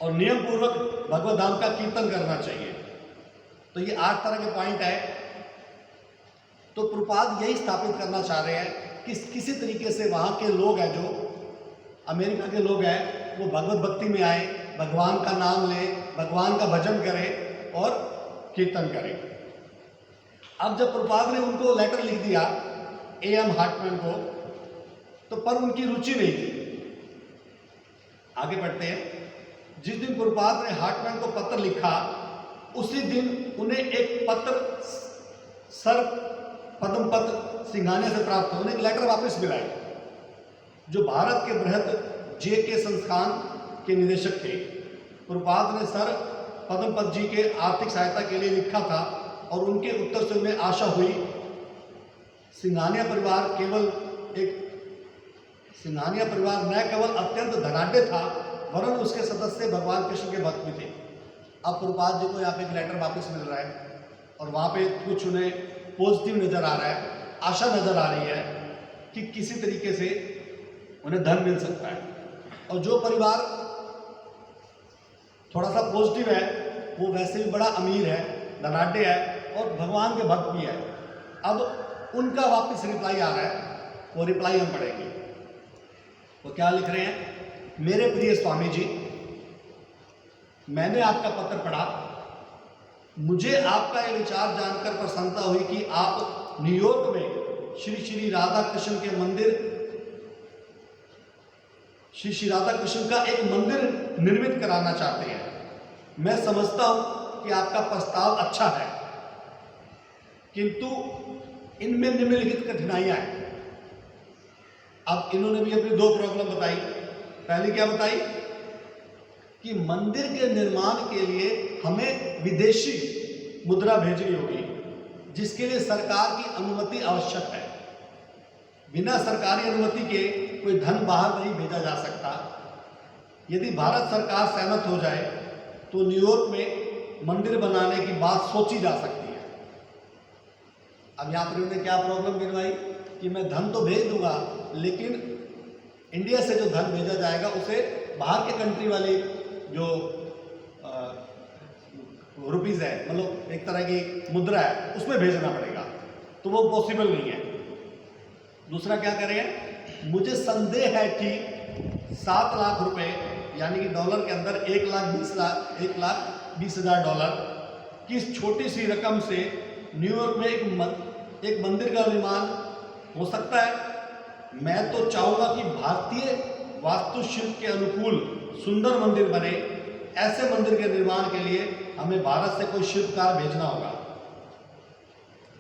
और नियम पूर्वक भगवत धाम का कीर्तन करना चाहिए। तो ये 8 तरह के पॉइंट है। तो प्रभुपाद यही स्थापित करना चाह रहे हैं कि किसी तरीके से वहाँ के लोग हैं, जो अमेरिका के लोग हैं, वो भगवत भक्ति में आए, भगवान का नाम लें, भगवान का भजन करें और कीर्तन करें। अब जब प्रभुपाद ने उनको लेटर लिख दिया A.M. हार्टमैन को, तो पर उनकी रुचि नहीं थी। आगे बढ़ते हैं। जिस दिन प्रभुपाद ने हार्टमैन को पत्र लिखा, उसी दिन उन्हें एक पत्र सर पद्मपत सिंघानिया से प्राप्त हुआ। उन्हें एक लेटर वापस मिला है, जो भारत के बृहद JK संस्थान के निदेशक थे। प्रभुपाद ने सर पद्मपत जी के आर्थिक सहायता के लिए लिखा था और उनके उत्तर से उन्हें आशा हुई। सिंघानिया परिवार न केवल अत्यंत धनाढ्य था, वरन उसके सदस्य भगवान कृष्ण के भक्त भी थे। अब प्रभुपाद जी को यहाँ पे एक लेटर वापस मिल रहा है और वहाँ पे कुछ उन्हें पॉजिटिव नज़र आ रहा है, आशा नज़र आ रही है कि किसी तरीके से उन्हें धन मिल सकता है। और जो परिवार थोड़ा सा पॉजिटिव है, वो वैसे भी बड़ा अमीर है, धनाढ्य है और भगवान के भक्त भी है। अब उनका वापस रिप्लाई आ रहा है, वो रिप्लाई हम पढ़ेंगे। वो क्या लिख रहे हैं? मेरे प्रिय स्वामी जी, मैंने आपका पत्र पढ़ा। मुझे आपका यह विचार जानकर प्रसन्नता हुई कि आप न्यूयॉर्क में श्री श्री राधा कृष्ण के मंदिर, श्री राधा कृष्ण का एक मंदिर निर्मित कराना चाहते हैं। मैं समझता हूं कि आपका प्रस्ताव अच्छा है, किंतु इनमें निम्नलिखित कठिनाइयां हैं। अब इन्होंने भी अपनी 2 प्रॉब्लम बताई। पहली क्या बताई कि मंदिर के निर्माण के लिए हमें विदेशी मुद्रा भेजनी होगी, जिसके लिए सरकार की अनुमति आवश्यक है। बिना सरकारी अनुमति के कोई धन बाहर नहीं भेजा जा सकता। यदि भारत सरकार सहमत हो जाए तो न्यूयॉर्क में मंदिर बनाने की बात सोची जा सकती है। अब यहाँ पर उन्होंने क्या प्रॉब्लम गिनवाई कि मैं धन तो भेज दूंगा, लेकिन इंडिया से जो धन भेजा जाएगा उसे बाहर के कंट्री वाली जो रुपीज़ है, मतलब एक तरह की मुद्रा है, उसमें भेजना पड़ेगा। तो वो पॉसिबल नहीं है। दूसरा क्या करें? मुझे संदेह है कि 7 लाख रुपए, यानी कि डॉलर के अंदर 1,20,000 डॉलर की इस छोटी सी रकम से न्यूयॉर्क में एक मंदिर का निर्माण हो सकता है। मैं तो चाहूँगा कि भारतीय वास्तुशिल्प के अनुकूल सुंदर मंदिर बने। ऐसे मंदिर के निर्माण के लिए हमें भारत से कोई शिल्पकार भेजना होगा।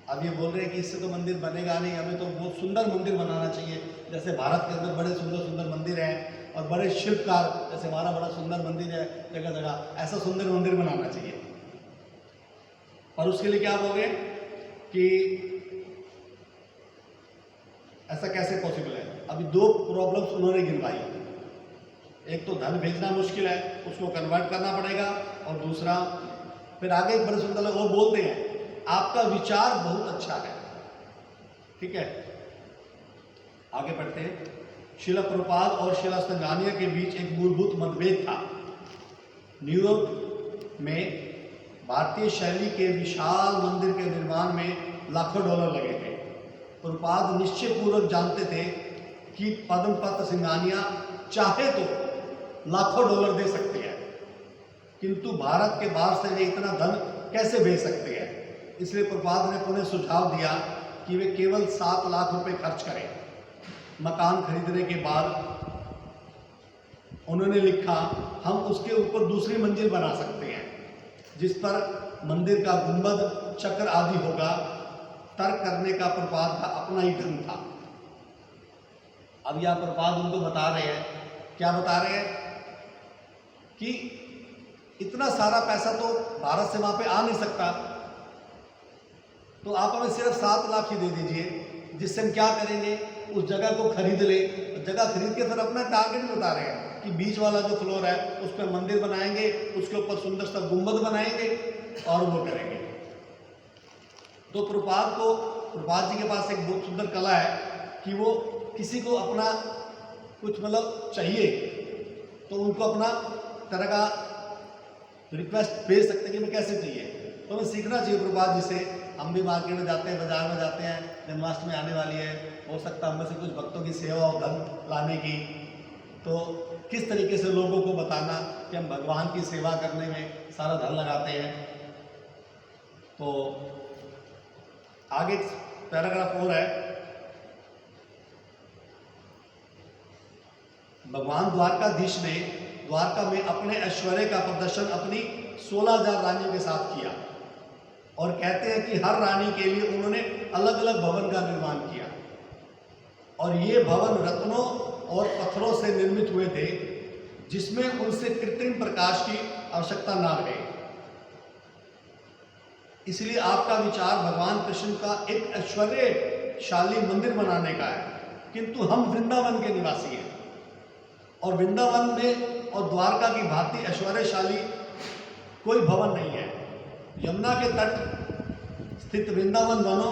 अब ये बोल रहे हैं कि इससे तो मंदिर बनेगा नहीं, हमें तो बहुत सुंदर मंदिर बनाना चाहिए। जैसे भारत के अंदर बड़े सुंदर सुंदर मंदिर हैं और बड़े शिल्पकार, जैसे हमारा बड़ा सुंदर मंदिर है जगह जगह, ऐसा सुंदर मंदिर बनाना चाहिए। और उसके लिए क्या बोल रहे हैं कि ऐसा कैसे पॉसिबल है? अभी 2 प्रॉब्लम्स उन्होंने गिनवाई। एक तो धन भेजना मुश्किल है, उसको कन्वर्ट करना पड़ेगा, और दूसरा फिर आगे एक बड़े सुंदर वो बोलते हैं आपका विचार बहुत अच्छा है। ठीक है, आगे बढ़ते हैं। शिला प्रभुपाद और शिला सिंघानिया के बीच एक मूलभूत मतभेद था। न्यूयॉर्क में भारतीय शैली के विशाल मंदिर के निर्माण में लाखों डॉलर लगे थे। प्रभुपाद निश्चय पूर्वक जानते थे कि पद्मपत सिंघानिया चाहे तो लाखों डॉलर दे सकते हैं, किंतु भारत के बाहर से वे इतना धन कैसे भेज सकते हैं। इसलिए प्रभुपाद ने पुनः सुझाव दिया कि वे केवल 7 लाख रुपए खर्च करें। मकान खरीदने के बाद उन्होंने लिखा, हम उसके ऊपर दूसरी मंजिल बना सकते हैं जिस पर मंदिर का गुंबद, चक्र आदि होगा। तर्क करने का प्रभुपाद का अपना ही ढंग था। अब यह प्रभुपाद उनको बता रहे हैं, क्या बता रहे हैं कि इतना सारा पैसा तो भारत से वहां पे आ नहीं सकता, तो आप हमें सिर्फ 7 लाख ही दे दीजिए, जिससे हम क्या करेंगे, उस जगह को खरीद ले। जगह खरीद के फिर अपना टारगेट बता रहे हैं कि बीच वाला जो फ्लोर है उस पर मंदिर बनाएंगे, उसके ऊपर सुंदर सा गुंबद बनाएंगे और वो करेंगे। तो प्रभुपाद जी के पास एक बहुत सुंदर कला है कि वो किसी को अपना कुछ मतलब चाहिए तो उनको अपना तरह का रिक्वेस्ट भेज सकते हैं कि हमें कैसे चाहिए। तो हमें सीखना चाहिए प्रभुपाद जी से। हम भी मार्केट में जाते हैं, बाजार में जाते हैं, जन्माष्टमी आने वाली है, हो सकता है हम में से कुछ भक्तों की सेवा और धन लाने की, तो किस तरीके से लोगों को बताना कि हम भगवान की सेवा करने में सारा धन लगाते हैं। तो आगे पैराग्राफ और है, भगवान द्वारकाधीश ने द्वारका में अपने ऐश्वर्य का प्रदर्शन अपनी 16,000 रानियों के साथ किया और कहते हैं कि हर रानी के लिए उन्होंने अलग अलग भवन का निर्माण किया और ये भवन रत्नों और पत्थरों से निर्मित हुए थे, जिसमें उनसे कृत्रिम प्रकाश की आवश्यकता ना रहे। इसलिए आपका विचार भगवान कृष्ण का एक ऐश्वर्यशाली मंदिर बनाने का है, किंतु हम वृंदावन के निवासी हैं और वृंदावन में और द्वारका की भांति ऐश्वर्यशाली कोई भवन नहीं है। यमुना के तट स्थित वृंदावन वनों,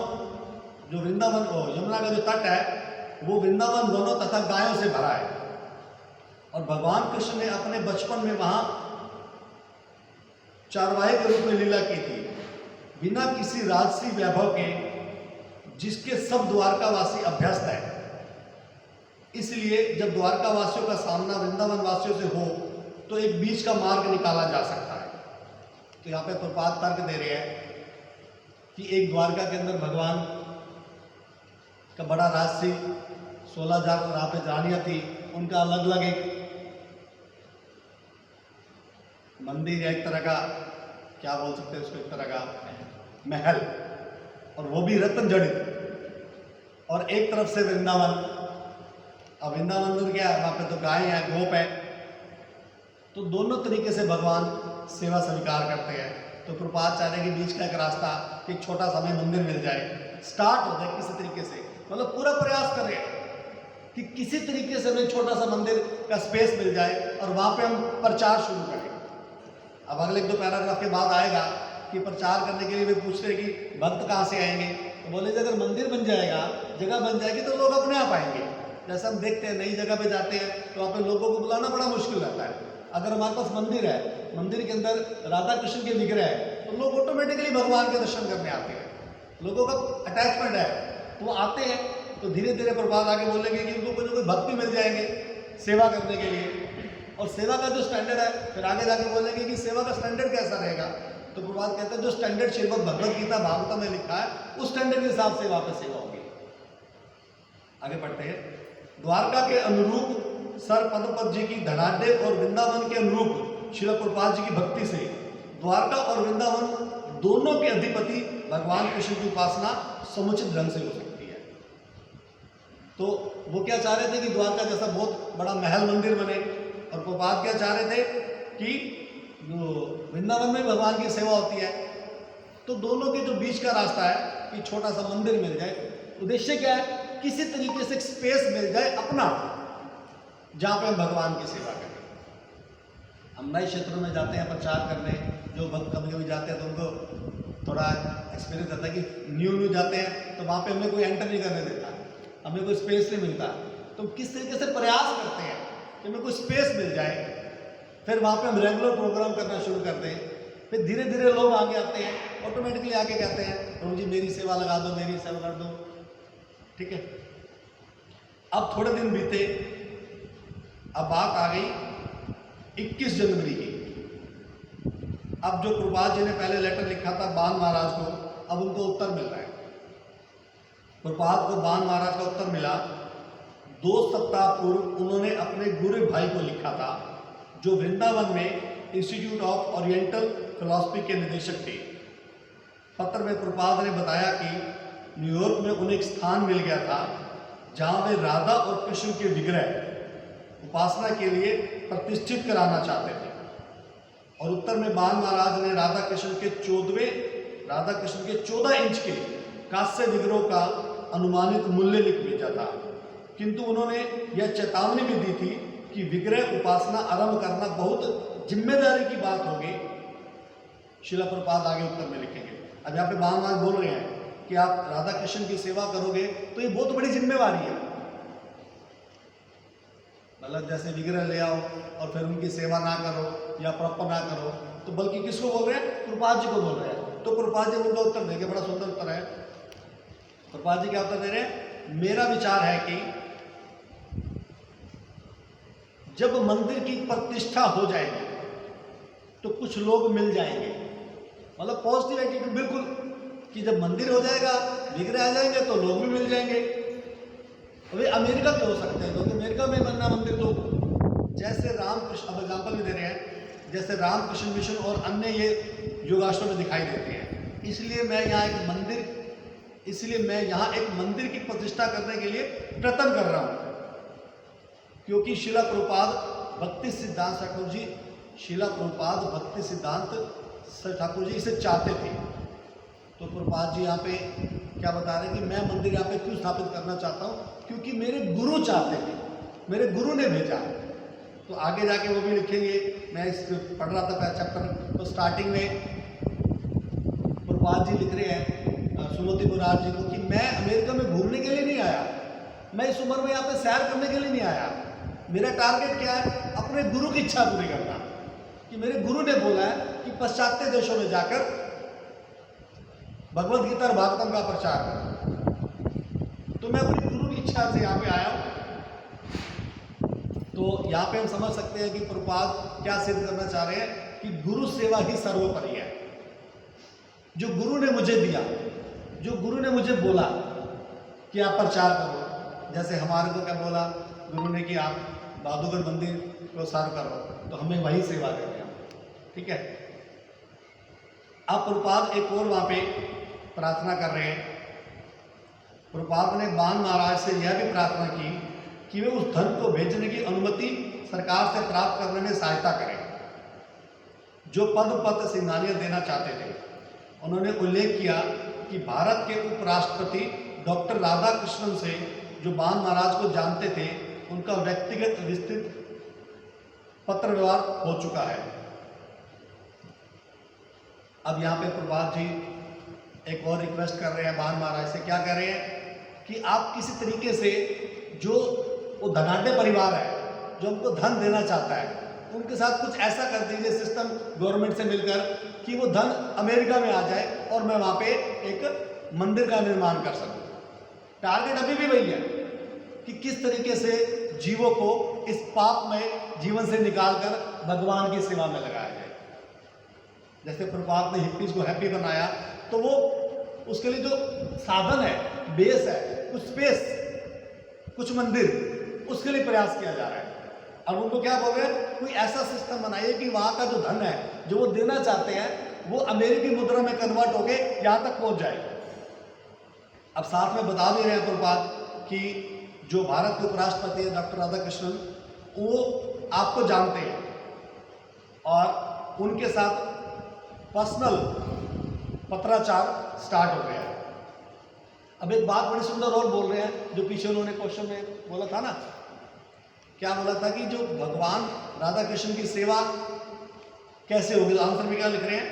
जो यमुना का जो तट है वो वृंदावन वनों तथा गायों से भरा है और भगवान कृष्ण ने अपने बचपन में वहां चारवाहे के रूप में लीला की थी, बिना किसी राजसी वैभव के, जिसके सब द्वारकावासी अभ्यस्त है। इसलिए जब द्वारकावासियों का सामना वृंदावन वासियों से हो तो एक बीच का मार्ग निकाला जा सकता है। तो यहाँ पे प्रपात तर्क दे रहे हैं कि एक द्वारका के अंदर भगवान का बड़ा राजसी 16,000 यहाँ पे रानियाँ थी, उनका अलग अलग एक मंदिर है, एक तरह का क्या बोल सकते हैं उसको, एक तरह का महल, और वो भी रत्न जड़ित, और एक तरफ से वृंदावन। अब वृंदावन में क्या है, वहाँ पे तो गाय है, गोप है, तो दोनों तरीके से भगवान सेवा स्वीकार करते हैं। तो प्रपात चाहने के बीच का एक रास्ता कि एक छोटा सा हमें मंदिर मिल जाए, स्टार्ट हो जाए किसी तरीके से, मतलब पूरा प्रयास करें कि किसी तरीके से हमें छोटा सा मंदिर का स्पेस मिल जाए और वहाँ पे हम प्रचार शुरू करें। अब अगले 1-2 पैराग्राफ के बाद आएगा कि प्रचार करने के लिए वे पूछते हैं कि भक्त कहाँ से आएंगे, तो बोले अगर मंदिर बन जाएगा, जगह बन जाएगी तो लोग अपने आप आएंगे। जैसे हम देखते हैं नई जगह पे जाते हैं तो वहाँ पे लोगों को बुलाना बड़ा मुश्किल रहता है। अगर हमारे पास मंदिर है, मंदिर के अंदर राधा कृष्ण के विग्रह है, तो लोग ऑटोमेटिकली भगवान के दर्शन करने आते हैं, लोगों का अटैचमेंट है तो वो आते हैं। तो धीरे धीरे प्रभात आगे बोलेंगे कि उनको कोई ना कोई भक्त भी मिल जाएंगे सेवा करने के लिए, और सेवा का जो स्टैंडर्ड है, फिर आगे जाके बोलेंगे कि सेवा का स्टैंडर्ड कैसा रहेगा। तो प्रभात कहते हैं जो स्टैंडर्ड श्रीमद् भगवद गीता भागवत में लिखा है उस स्टैंडर्ड के हिसाब से वहाँ पर सेवा होगी। आगे बढ़ते हैं। द्वारका के अनुरूप सर पद्मपद जी की धनाढ्य और वृंदावन के अनुरूप श्रील प्रभुपाद जी की भक्ति से द्वारका और वृंदावन दोनों के अधिपति भगवान कृष्ण की उपासना समुचित ढंग से हो सकती है। तो वो क्या चाह रहे थे कि द्वारका जैसा बहुत बड़ा महल मंदिर बने, और प्रभुपाद क्या चाह रहे थे कि वृंदावन में भगवान की सेवा होती है। तो दोनों के जो बीच का रास्ता है कि छोटा सा मंदिर मिल जाए, उद्देश्य क्या है, किसी तरीके से एक स्पेस मिल जाए अपना, जहाँ पे हम भगवान की सेवा करें। हम नए क्षेत्रों में जाते हैं प्रचार करने, जो भक्त कभी कभी जाते हैं तो उनको थोड़ा एक्सपीरियंस रहता है कि न्यू जाते हैं तो वहाँ पे हमें कोई एंटर नहीं करने देता, हमें कोई स्पेस नहीं मिलता। तो किस तरीके से प्रयास करते हैं कि हमें कोई स्पेस मिल जाए, फिर वहाँ पे हम रेगुलर प्रोग्राम करना शुरू करते हैं। फिर धीरे धीरे लोग आगे आते हैं, ऑटोमेटिकली आके कहते हैं प्रभु जी मेरी सेवा लगा दो, मेरी सेवा कर दो, ठीक है। अब थोड़े दिन बीते, अब बात आ गई 21 जनवरी की। अब जो प्रभुपाद जी ने पहले लेटर लिखा था बान महाराज को, अब उनको उत्तर मिल रहा है। प्रभुपाद को बान महाराज का उत्तर मिला। 2 सप्ताह पूर्व उन्होंने अपने गुरु भाई को लिखा था, जो वृंदावन में इंस्टीट्यूट ऑफ ओरिएंटल फिलॉसफी के निदेशक थे। पत्र में प्रभुपाद ने बताया कि न्यूयॉर्क में उन्हें एक स्थान मिल गया था जहां वे राधा और कृष्ण के विग्रह उपासना के लिए प्रतिष्ठित कराना चाहते थे। और उत्तर में बान महाराज ने राधा कृष्ण के 14 इंच के कांस्य विग्रहों का अनुमानित मूल्य लिख भेजा था, किंतु उन्होंने यह चेतावनी भी दी थी कि विग्रह उपासना आरंभ करना बहुत जिम्मेदारी की बात होगी। श्रील प्रभुपाद आगे उत्तर में लिखेंगे। अब यहाँ पे बान महाराज बोल रहे हैं कि आप राधा कृष्ण की सेवा करोगे तो ये बहुत बड़ी जिम्मेवारी है। मतलब जैसे विग्रह ले आओ और फिर उनकी सेवा ना करो या प्रॉपर ना करो, तो बल्कि किसको बोल रहे हैं? प्रभुपाद जी को बोल रहे हैं। तो प्रभुपाद जी उनका उत्तर देंगे, बड़ा सुंदर उत्तर है। प्रभुपाद जी क्या उत्तर दे रहे हैं? मेरा विचार है कि जब मंदिर की प्रतिष्ठा हो जाएगी तो कुछ लोग मिल जाएंगे। मतलब पॉजिटिव एटीट्यूड बिल्कुल, कि जब मंदिर हो जाएगा, विग्रह आ जाएंगे तो लोग भी मिल जाएंगे। अभी अमेरिका के हो सकते हैं, क्योंकि अमेरिका में बनना मंदिर तो जैसे रामकृष्ण, अब एग्जाम्पल भी दे रहे हैं, जैसे रामकृष्ण मिशन और अन्य ये योगाश्रम में दिखाई देते हैं। इसलिए मैं यहाँ एक मंदिर की प्रतिष्ठा करने के लिए प्रयत्न कर रहा हूँ, क्योंकि शिला प्रभुपाद भक्ति सिद्धांत ठाकुर जी, शिला प्रभुपाद भक्ति सिद्धांत ठाकुर जी इसे चाहते थे। तो प्रभुपाद जी यहाँ पे क्या बता रहे हैं कि मैं मंदिर यहाँ पे क्यों स्थापित करना चाहता हूँ? क्योंकि मेरे गुरु चाहते थे, मेरे गुरु ने भेजा। तो आगे जाके वो भी लिखेंगे। मैं इस पढ़ रहा था चैप्टर, तो स्टार्टिंग में प्रभुपाद जी लिख रहे हैं सुमति मुरार जी को कि मैं अमेरिका में घूमने के लिए नहीं आया, मैं इस उम्र में यहाँ पे सैर करने के लिए नहीं आया। मेरा टारगेट क्या है? अपने गुरु की इच्छा पूरी करना। कि मेरे गुरु ने बोला है कि पाश्चात्य देशों में जाकर भगवद गीता और भागवतम का प्रचार करो। तो मैं अपनी गुरु की इच्छा से यहाँ पे आया हूँ। तो यहाँ पे हम समझ सकते हैं कि प्रभुपाद क्या सिद्ध करना चाह रहे हैं कि गुरु सेवा ही सर्वोपरि है। जो गुरु ने मुझे दिया, जो गुरु ने मुझे बोला कि आप प्रचार करो, जैसे हमारे को क्या बोला गुरु ने कि आप बहादुरगढ़ मंदिर को सर्व करो, तो हमें वही सेवा कर रहे हैं। ठीक है। अब प्रभुपाद एक और वहाँ पे प्रार्थना कर रहे हैं। प्रभुपाद ने बान महाराज से यह भी प्रार्थना की कि वे उस धन को भेजने की अनुमति सरकार से प्राप्त करने में सहायता करें जो पद पद सिंघानियाँ देना चाहते थे। उन्होंने उल्लेख किया कि भारत के उपराष्ट्रपति डॉक्टर राधाकृष्णन से जो बान महाराज को जानते थे, उनका व्यक्तिगत विस्तृत पत्र व्यवहार हो चुका है। अब यहाँ पे प्रभुपाद जी एक और रिक्वेस्ट कर रहे हैं बान महाराज से। क्या कह रहे हैं कि आप किसी तरीके से जो वो धनाढ़ परिवार है जो हमको धन देना चाहता है, उनके साथ कुछ ऐसा कर दीजिए सिस्टम गवर्नमेंट से मिलकर कि वो धन अमेरिका में आ जाए और मैं वहाँ पे एक मंदिर का निर्माण कर सकूँ। टारगेट अभी भी वही है कि किस तरीके से जीवों को इस पाप में जीवन से निकालकर भगवान की सेवा में लगाया जाए। जैसे प्रभुपाद ने हिप्पीज को हैप्पी बनाया, तो वो उसके लिए जो साधन है, बेस है, कुछ स्पेस, कुछ मंदिर, उसके लिए प्रयास किया जा रहा है। अब उनको क्या बोल रहे हैं? कोई ऐसा सिस्टम बनाइए कि वहाँ का जो धन है जो वो देना चाहते हैं वो अमेरिकी मुद्रा में कन्वर्ट होके यहाँ तक पहुँच जाए। अब साथ में बता भी रहे हैं प्रभुपाद कि जो भारत के उपराष्ट्रपति है डॉक्टर राधाकृष्णन, वो आपको जानते हैं और उनके साथ पर्सनल पत्राचार स्टार्ट हो गया है। अब एक बात बड़ी सुंदर और बोल रहे हैं जो पीछे उन्होंने क्वेश्चन में बोला था ना, क्या बोला था कि जो भगवान राधा कृष्ण की सेवा कैसे होगी। आंसर में क्या लिख रहे हैं?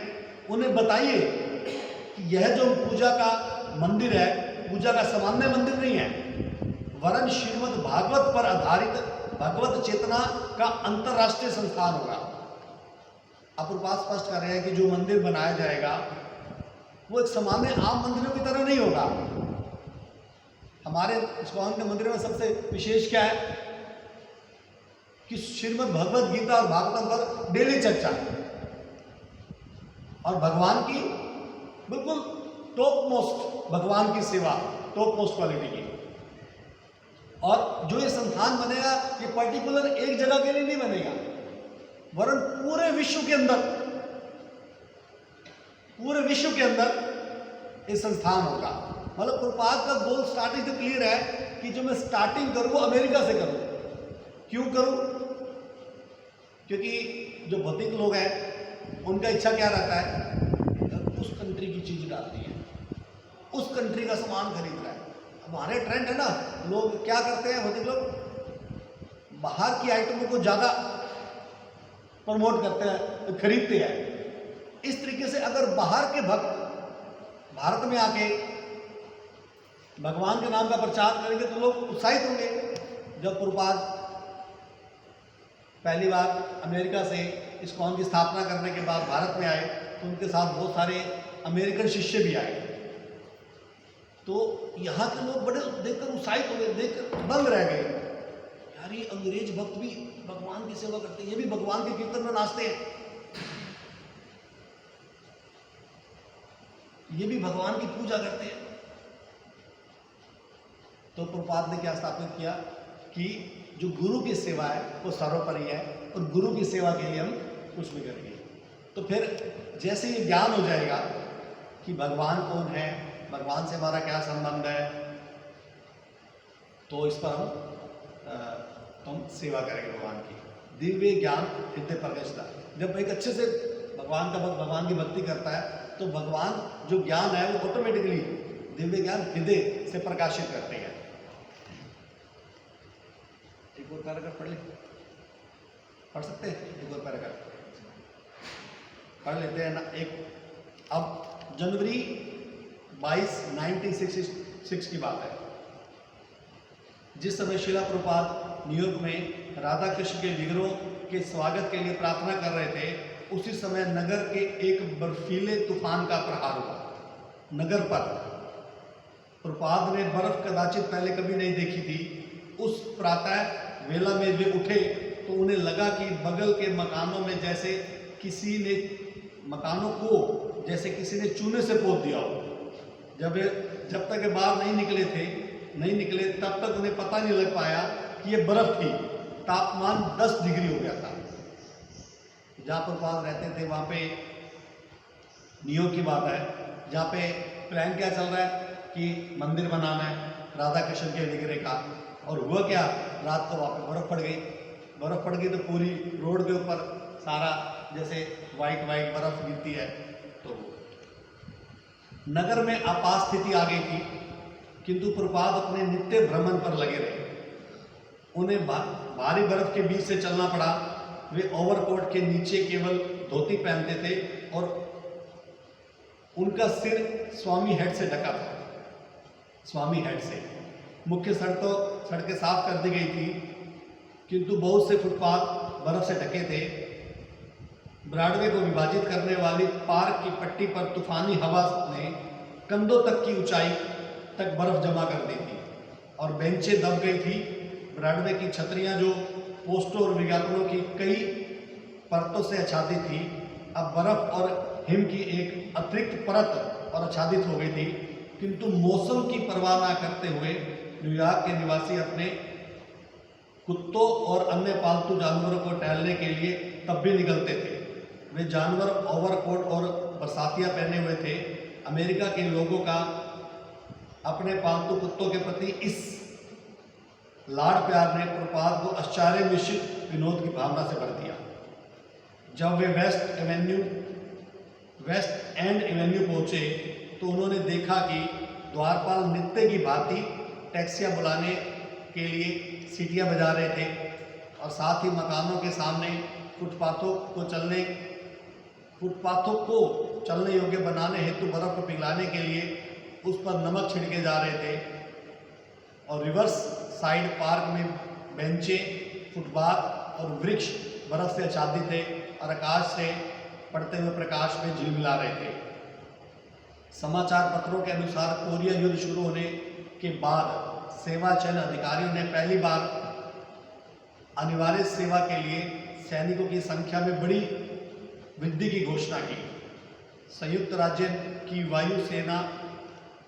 उन्हें बताइए कि यह जो पूजा का मंदिर है, पूजा का सामान्य मंदिर नहीं है, वरन श्रीमद् भागवत पर आधारित भगवत चेतना का अंतरराष्ट्रीय संस्थान होगा। आप प्रभुपाद स्पष्ट कर रहे हैं कि जो मंदिर बनाया जाएगा वो एक सामान्य आम मंदिरों की तरह नहीं होगा। हमारे इस्कॉन के मंदिर में सबसे विशेष क्या है कि श्रीमद् भगवत गीता और भागवतम पर डेली चर्चा और भगवान की बिल्कुल टॉप मोस्ट, भगवान की सेवा टॉप मोस्ट क्वालिटी की। और जो ये संस्थान बनेगा ये पर्टिकुलर एक जगह के लिए नहीं बनेगा, वरन पूरे विश्व के अंदर ये संस्थान होगा। मतलब प्रभुपाद का गोल स्टार्टिंग से क्लियर है कि जो मैं स्टार्टिंग करूँ वो अमेरिका से करूँ। क्यों करूँ? क्योंकि जो भौतिक लोग हैं उनका इच्छा क्या रहता है, उस कंट्री की चीज डालती है, उस कंट्री का सामान खरीद रहा है। हमारे ट्रेंड है ना, लोग क्या करते हैं, भौतिक लोग बाहर की आइटमों को ज़्यादा प्रमोट करते हैं, खरीदते हैं। इस तरीके से अगर बाहर के भक्त भारत में आके भगवान के नाम का प्रचार करेंगे तो लोग उत्साहित होंगे। जब प्रभुपाद पहली बार अमेरिका से इस्कॉन की स्थापना करने के बाद भारत में आए तो उनके साथ बहुत सारे अमेरिकन शिष्य भी आए। तो यहाँ के लोग बड़े देखकर उत्साहित हो गए, देखकर दंग रह गए, यार ये अंग्रेज भक्त भी भगवान की सेवा करते हैं, ये भी भगवान के कीर्तन में नाचते हैं, ये भी भगवान की पूजा करते हैं। तो प्रभुपाद ने क्या स्थापित किया कि जो गुरु की सेवा है वो सर्वोपरि है और गुरु की सेवा के लिए हम कुछ भी करेंगे। तो फिर जैसे ये ज्ञान हो जाएगा कि भगवान कौन है, भगवान से हमारा क्या संबंध है, तो इस पर हम सेवा करेंगे भगवान की। दिव्य ज्ञान हृदय प्रकाशता। जब एक अच्छे से भगवान का भक्त भगवान की भक्ति करता है तो भगवान जो ज्ञान है वो ऑटोमेटिकली दिव्य ज्ञान हृदय से प्रकाशित करते हैं। एक और पैराग्राफ पढ़ ले, पढ़ सकते हैं? एक और पैराग्राफ पढ़ लेते हैं ना। एक अब जनवरी 22, 1966 की बात है, जिस समय शिला प्रभुपाद न्यूयॉर्क में राधा कृष्ण के विग्रह के स्वागत के लिए प्रार्थना कर रहे थे, उसी समय नगर के एक बर्फीले तूफान का प्रहार हुआ। नगर पर प्रभुपाद ने बर्फ कदाचित पहले कभी नहीं देखी थी। उस प्रातः वेला में वे उठे तो उन्हें लगा कि बगल के मकानों में जैसे किसी ने मकानों को जैसे किसी ने चूने से पोत दिया हो। जब तक ये बाहर नहीं निकले तब तक उन्हें पता नहीं लग पाया कि ये बर्फ थी। तापमान 10 डिग्री हो गया था। जहाँ पर पास रहते थे वहाँ पे न्यूयॉर्क की बात है, जहाँ पे प्लान क्या चल रहा है कि मंदिर बनाना है राधा कृष्ण के विग्रह का, और हुआ क्या, रात को वहाँ पे बर्फ पड़ गई तो पूरी रोड के ऊपर सारा जैसे वाइट बर्फ गिरती है। तो नगर में आपात स्थिति आ गई थी, किंतु प्रभुपाद अपने नित्य भ्रमण पर लगे रहे। उन्हें भारी बर्फ के बीच से चलना पड़ा। वे ओवरकोट के नीचे केवल धोती पहनते थे और उनका सिर स्वामी हेड से ढका था। स्वामी हेड से मुख्य सड़कें साफ कर दी गई थी, किंतु बहुत से फुटपाथ बर्फ से ढके थे। ब्रॉडवे को विभाजित करने वाली पार्क की पट्टी पर तूफानी हवा ने कंधों तक की ऊंचाई तक बर्फ जमा कर दी थी और बेंचें दब गई थी। ब्रॉडवे की छतरियां जो पोस्टरों और विज्ञापनों की कई परतों से आच्छादित थी, अब बर्फ और हिम की एक अतिरिक्त परत और आच्छादित हो गई थी। किंतु मौसम की परवाह न करते हुए न्यूयॉर्क के निवासी अपने कुत्तों और अन्य पालतू जानवरों को टहलने के लिए तब भी निकलते थे। वे जानवर ओवरकोट और बरसातियाँ पहने हुए थे। अमेरिका के लोगों का अपने पालतू कुत्तों के प्रति इस लाड़ प्यार ने प्रभुपाद को आश्चर्य मिश्रित विनोद की भावना से भर दिया। जब वे वेस्ट एंड एवेन्यू पहुंचे तो उन्होंने देखा कि द्वारपाल नित्य की भांति टैक्सियां बुलाने के लिए सीटियां बजा रहे थे और साथ ही मकानों के सामने फुटपाथों को चलने योग्य बनाने हेतु बर्फ को पिघलाने के लिए उस पर नमक छिड़के जा रहे थे। और रिवर्स साइड पार्क में बेंचें, फुटपाथ और वृक्ष बर्फ से आच्छादित थे और आकाश से पड़ते हुए प्रकाश में झिलमिला रहे थे। समाचार पत्रों के अनुसार कोरिया युद्ध शुरू होने के बाद सेवा चयन अधिकारियों ने पहली बार अनिवार्य सेवा के लिए सैनिकों की संख्या में बड़ी वृद्धि की घोषणा की। संयुक्त राज्य की वायु सेना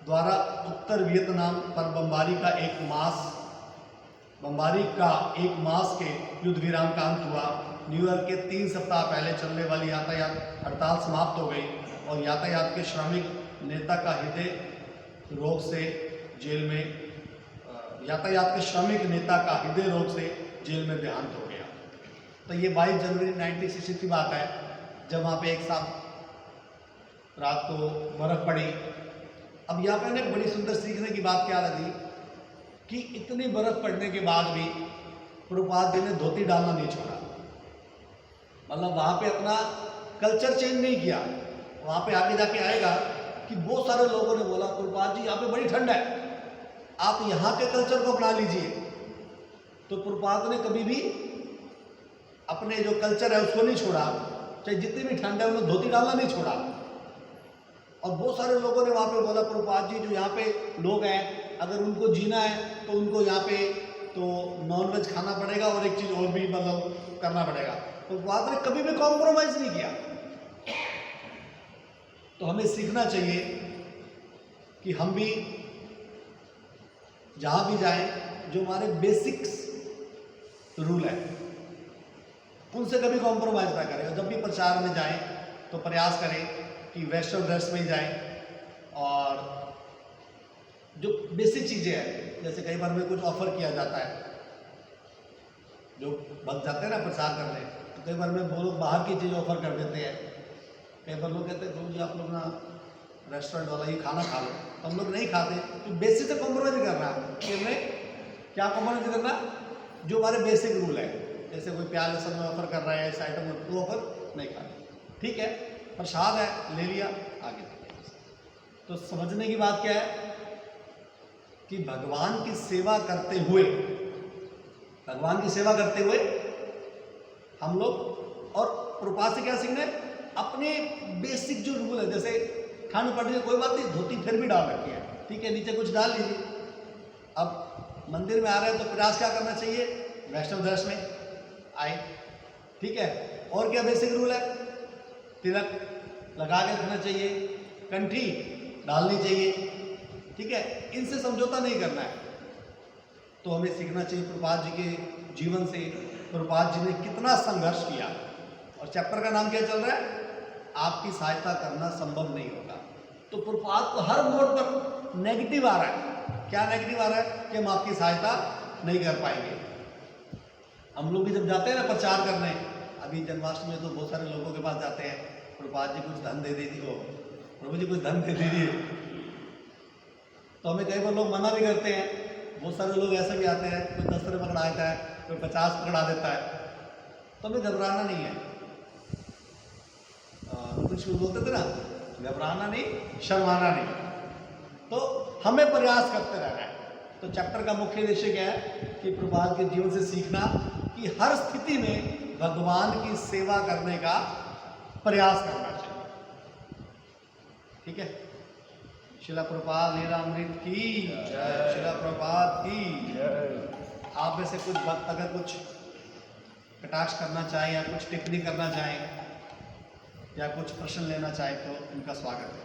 द्वारा उत्तर वियतनाम पर बमबारी का एक मास के युद्ध विराम का अंत हुआ। न्यूयॉर्क के 3 सप्ताह पहले चलने वाली यातायात हड़ताल समाप्त हो गई और यातायात के श्रमिक नेता का हृदय रोग से जेल में देहांत हो गया। तो ये 22 जनवरी 1966 की बात है, जब वहाँ पे एक साथ रात को बर्फ पड़ी। अब यहाँ पे एक बड़ी सुंदर सीखने की बात क्या लगी कि इतनी बर्फ पड़ने के बाद भी प्रभुपाद जी ने धोती डालना नहीं छोड़ा। मतलब वहाँ पे अपना कल्चर चेंज नहीं किया। वहाँ पे आगे जाके आएगा कि बहुत सारे लोगों ने बोला प्रभुपाद जी यहाँ पे बड़ी ठंड है, आप यहाँ के कल्चर को अपना लीजिए। तो प्रभुपाद ने कभी भी अपने जो कल्चर है उसको नहीं छोड़ा, चाहे जितनी भी ठंड है उन्होंने धोती डालना नहीं छोड़ा। और बहुत सारे लोगों ने वहाँ पे बोला प्रभुपाद जी जो यहाँ पे लोग हैं अगर उनको जीना है तो उनको यहाँ पे तो नॉनवेज खाना पड़ेगा और एक चीज़ और भी मतलब करना पड़ेगा। तो प्रभुपाद ने कभी भी कॉम्प्रोमाइज़ नहीं किया। तो हमें सीखना चाहिए कि हम भी जहाँ भी जाएं जो हमारे बेसिक्स रूल है उनसे कभी कॉम्प्रोमाइज़ ना करें। और जब भी प्रचार में जाएं तो प्रयास करें कि वेस्टर्न ड्रेस में ही जाएं। और जो बेसिक चीज़ें हैं जैसे कई बार में कुछ ऑफर किया जाता है, जो भक्त जाते हैं ना प्रचार करने, तो कई बार में वो लोग बाहर की चीज़ ऑफर कर देते हैं। कई बार लोग कहते हैं गुरु जी आप लोग ना रेस्टोरेंट वाला ही खाना खा लो, तो हम लोग नहीं खाते। तो बेसिक से कॉम्प्रोमाइज़ करना कि हमें क्या कॉम्प्रोमाइज़ करना, जो हमारे बेसिक रूल है। जैसे कोई प्याज लहसुन में ऑफर कर रहा है इस आइटम में, तो ऑफर नहीं खाना, ठीक है, प्रसाद है ले लिया आगे। तो समझने की बात क्या है कि भगवान की सेवा करते हुए हम लोग, और प्रभुपाद से क्या सीखना है, अपने बेसिक जो रूल है, जैसे ठंड पड़ रही है कोई बात नहीं, धोती फिर भी डाल रखी है, ठीक है, नीचे कुछ डाल लीजिए। अब मंदिर में आ रहे हैं तो प्रयास क्या करना चाहिए, वैष्णव ड्रेस में आए, ठीक है। और क्या बेसिक रूल है, तिलक लगा के रखना चाहिए, कंठी डालनी चाहिए, ठीक है, इनसे समझौता नहीं करना है। तो हमें सीखना चाहिए प्रभुपाद जी के जीवन से, प्रभुपाद जी ने कितना संघर्ष किया। और चैप्टर का नाम क्या चल रहा है, आपकी सहायता करना संभव नहीं होगा। तो प्रभुपाद को हर मोड़ पर नेगेटिव आ रहा है। क्या नेगेटिव आ रहा है कि हम आपकी सहायता नहीं कर पाएंगे। हम लोग भी जब जाते हैं ना प्रचार करने, अभी जन्माष्टमी में तो बहुत सारे लोगों के पास जाते हैं, प्रभुपाद जी कुछ धन दे दीजिए, प्रभु जी कुछ धन दे दीजिए। तो हमें कई बार लोग मना भी करते हैं। बहुत सारे लोग ऐसे भी आते हैं, कोई 10 रुपये पकड़ा देता है, कोई 50 पकड़ा देता है। तो हमें घबराना नहीं है। कुछ लोग बोलते थे ना, घबराना नहीं, शर्माना नहीं। तो हमें प्रयास करते रहना है। तो चैप्टर का मुख्य उद्देश्य क्या है कि प्रभुपाद के जीवन से सीखना कि हर स्थिति में भगवान की सेवा करने का प्रयास करना चाहिए, ठीक है। शिला प्रभुपाद लीलामृत की जय, शिला प्रभुपाद की जय। आप में से कुछ भक्त अगर कुछ कटाक्ष करना चाहें या कुछ टिप्पणी करना चाहें या कुछ प्रश्न लेना चाहें तो उनका स्वागत है।